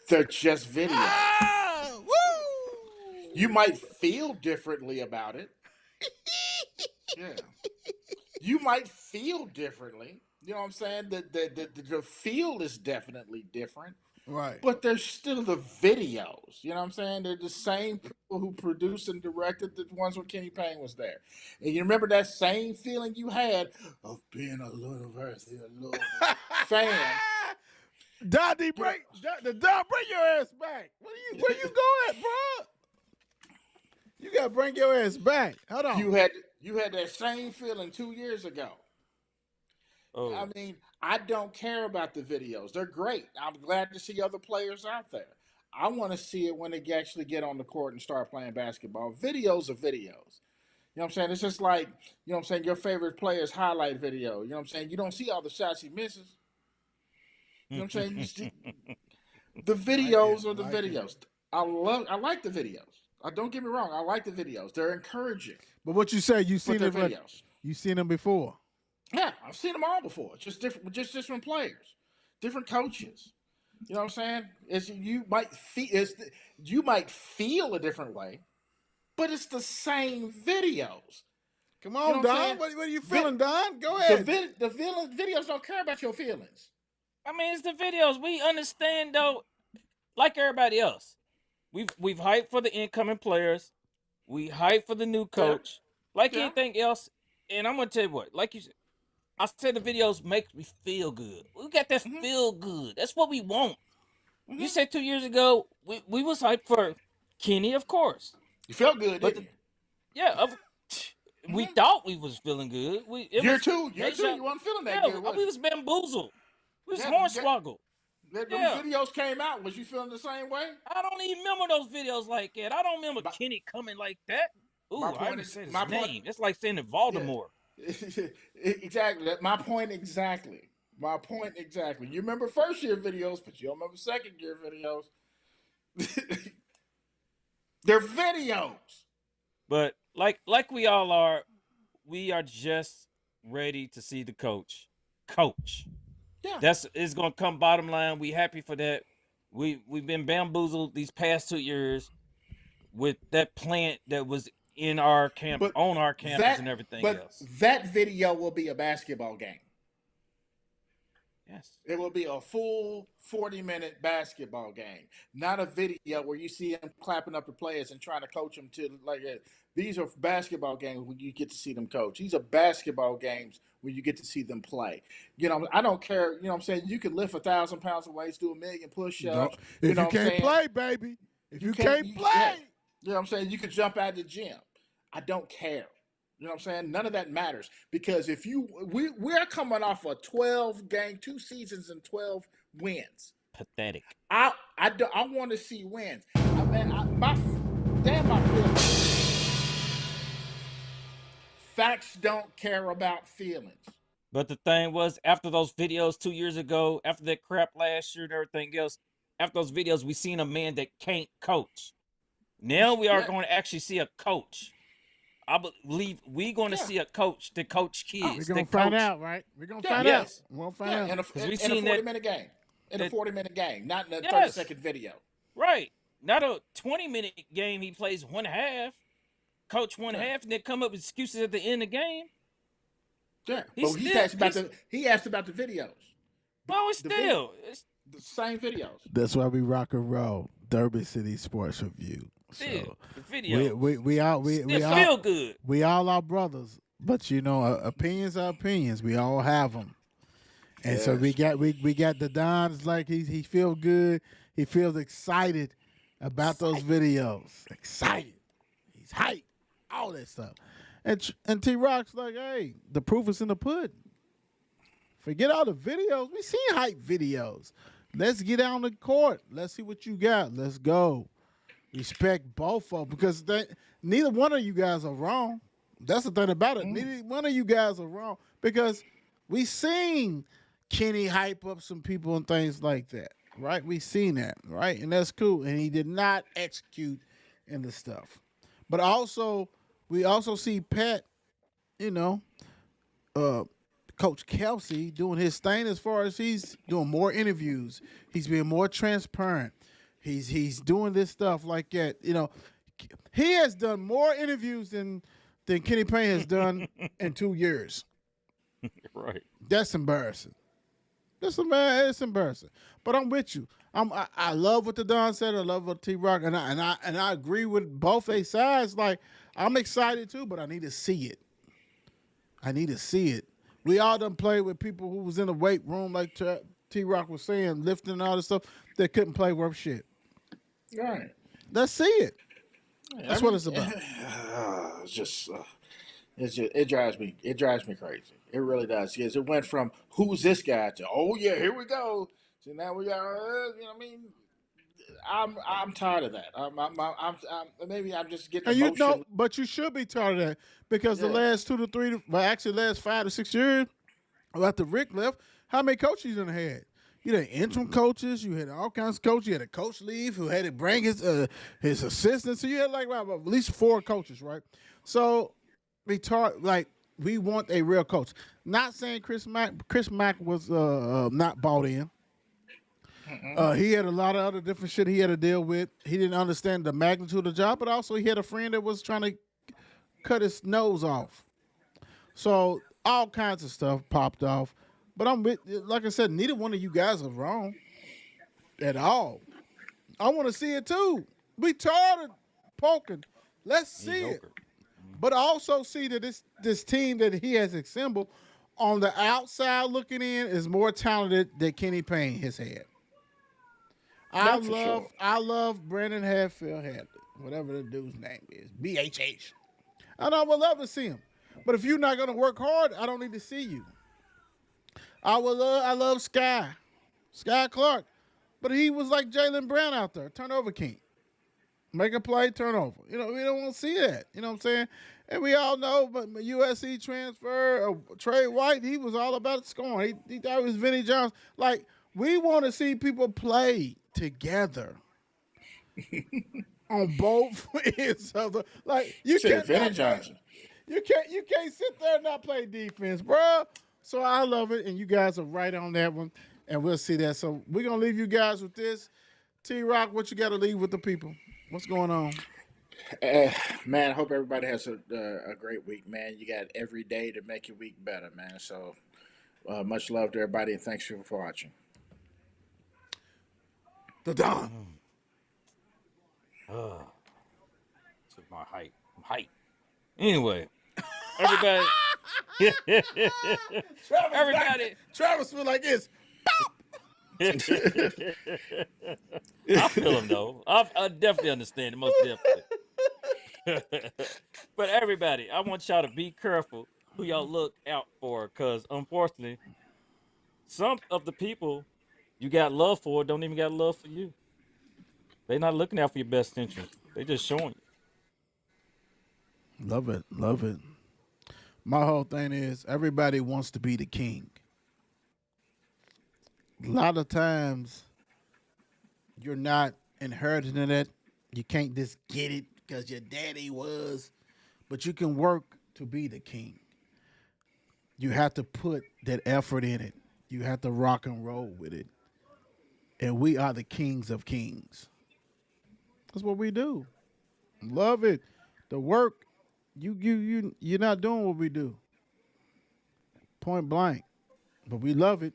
They're just videos. Ah! Woo! You might feel differently about it. Yeah. You might feel differently. You know what I'm saying? The feel is definitely different, Right. but they're still the videos. You know what I'm saying? They're the same people who produced and directed the ones when Kenny Payne was there. And you remember that same feeling you had of being a University of Louisville fan. Daddy, bring your ass back. Where you going, bro? You gotta bring your ass back. Hold on. You had that same feeling 2 years ago. Oh, I mean, I don't care about the videos. They're great. I'm glad to see other players out there. I want to see it when they actually get on the court and start playing basketball. Videos are videos. You know what I'm saying? It's just like, you know what I'm saying, your favorite player's highlight video. You know what I'm saying? You don't see all the shots he misses. You know what I'm saying? The videos are the videos. I like the videos. Don't get me wrong. I like the videos. They're encouraging. But what you say, you seen But it? they're videos. You seen them before? Yeah, I've seen them all before. Just different players, different coaches. You know what I'm saying? You might feel a different way, but it's the same videos. Come You on, know what I'm Don. saying? What are you feeling, Don? Go ahead. The videos don't care about your feelings. I mean, it's the videos. We understand though, like everybody else. We've hyped for the incoming players. We hyped for the new coach. Like Yeah. anything else, and I'm gonna tell you what. Like you said, I said the videos make me feel good. We got that feel good. That's what we want. You said 2 years ago we was hyped for Kenny, of course. You felt good, But didn't you? Yeah, we thought we was feeling good. Year two, you wasn't feeling that good, was we you? was bamboozled. We was Yeah, hornswoggled. Those Yeah. videos came out. Was you feeling the same way? I don't even remember those videos like that. I don't remember Kenny coming like that. Ooh, my I point didn't is- say his my point- name. It's like saying in Voldemort. Exactly. My point exactly. My point exactly. You remember first year videos, but you don't remember second year videos. They're videos. But like we all are, we are just ready to see the coach. Coach. Yeah. It's gonna come bottom line. We happy for that. we've been bamboozled these past 2 years with that plant that was in our camp But on our campus and that everything but else. that video will be a basketball game. Yes. It will be a full 40-minute basketball game, not a video where you see them clapping up the players and trying to coach them to like that. These are basketball games when you get to see them coach. These are basketball games when you get to see them play. You know, I don't care. You know what I'm saying? You can lift 1,000 pounds of weights, do 1,000,000 Don't, push-ups. You if know you what I'm can't saying? play, baby. If you can't. can't play. You know what I'm saying? You can jump out of the gym. I don't care. You know what I'm saying? None of that matters because if we're coming off a 12 game, 2 seasons and 12 wins. Pathetic. I want to see wins. My feelings. Facts don't care about feelings. But the thing was, after those videos 2 years ago, after that crap last year and everything else, after those videos, we seen a man that can't coach. Now we are Yeah. going to actually see a coach. I believe we're going to Yeah. see a coach to coach We're kids. gonna that find coach. out, right? We're gonna Yeah, find out. yes. We're gonna find Yeah, out. in a, 'Cause we in a seen that- 40-minute game. In a that- 40-minute game, not in a Yes. 30-second video. Right. Not a 20-minute game he plays one half, coach one Yeah. half, and then come up with excuses at the end of the game. Yeah, He's but he still- asked about he's- he asked about the videos, Well, it's the still. It's the same videos. That's why we rock and roll. Derby City Sports Review. still. So The video. we all Still feel good. we all are brothers, but you know, opinions are opinions. We all have them, and so we got the Don's like he feels good. He feels excited about those videos. Excited. He's hyped. All that stuff. And T Rock's like, hey, the proof is in the pudding. Forget all the videos. We seen hype videos. Let's get on the court. Let's see what you got. Let's go. Respect both of them because neither one of you guys are wrong. That's the thing about it. Neither one of you guys are wrong because we seen Kenny hype up some people and things like that, right? We seen that, right? And that's cool. And he did not execute in the stuff. But also, we also see Pat, you know, Coach Kelsey doing his thing as far as he's doing more interviews. He's being more transparent. He's doing this stuff like that. You know, he has done more interviews than Kenny Payne has done in 2 years. Right. That's embarrassing. It's embarrassing. But I'm with you. I love what the Don said. I love what T Rock and I agree with both a sides. Like I'm excited too, but I need to see it. I need to see it. We all done played with people who was in the weight room, like T Rock was saying, lifting and all this stuff. That couldn't play worth shit. Right. Let's see it. That's what it's about. It drives me crazy. It really does. Because it went from who's this guy to here we go. So now we got you know what I mean. I'm tired of that. I'm maybe I'm just getting And emotional. but you should be tired of that because the Yeah. last 2 to 3, actually last 5 to 6 years, after Rick left, how many coaches you done had? You had interim coaches, you had all kinds of coaches. You had a coach leave who had to bring his assistants. So you had like at least 4 coaches, right? So we want a real coach. Not saying Chris Mack was not bought in. He had a lot of other different shit he had to deal with. He didn't understand the magnitude of the job, but also he had a friend that was trying to cut his nose off. So all kinds of stuff popped off. But like I said, neither one of you guys are wrong at all. I want to see it too. We tired of poking. Let's see it. Mediocre. But also see that this team that he has assembled on the outside looking in is more talented than Kenny Payne has had. That's for sure. I love Brandon Hadfield Hadley, whatever the dude's name is, BHH. And I would love to see him. But if you're not gonna work hard, I don't need to see you. I love Sky Clark, but he was like Jaylen Brown out there, turnover king. Make a play, turnover. You know, we don't want to see that. You know what I'm saying? And we all know, but USC transfer, Trey White, he was all about scoring. He thought it was Vinnie Jones. Like, we want to see people play together on both ends of the. Like, you Said can't. Vinnie Johnson. You can't sit there and not play defense, bro. So I love it, and you guys are right on that one, and we'll see that. So we're gonna leave you guys with this. T Rock, what you got to leave with the people? What's going on? Uh, man, I hope everybody has a great week, man. You got every day to make your week better, man. So much love to everybody, and thanks for watching. The Don. Oh, took my height. I'm height. Anyway, everybody. Travis, Everybody. Travis feel like this. I feel him though. I definitely understand it, most definitely. But everybody, I want y'all to be careful who y'all look out for, because unfortunately, some of the people you got love for don't even got love for you. They not looking out for your best interests. They just showing you. Love it. Love it. My whole thing is everybody wants to be the king. A lot of times you're not inheriting it. You can't just get it because your daddy was, but you can work to be the king. You have to put that effort in it. You have to rock and roll with it. And we are the kings of kings. That's what we do. Love it. The work, you're not doing what we do. Point blank. But we love it.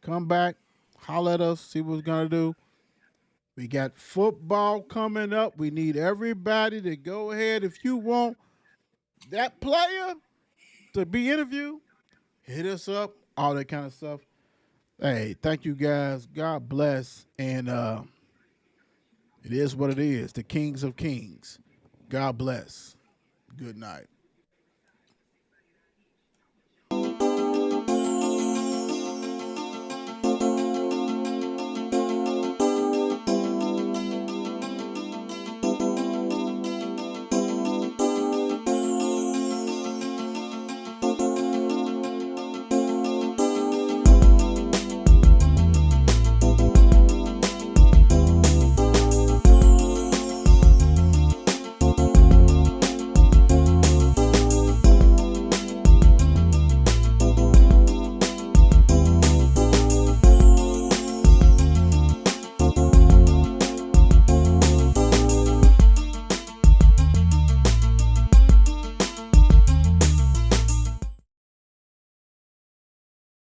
Come back, holler at us, see what we're gonna do. We got football coming up. We need everybody to go ahead. If you want that player to be interviewed, hit us up, all that kind of stuff. Hey, thank you guys. God bless. And it is what it is. The Kings of Kings. God bless. Good night.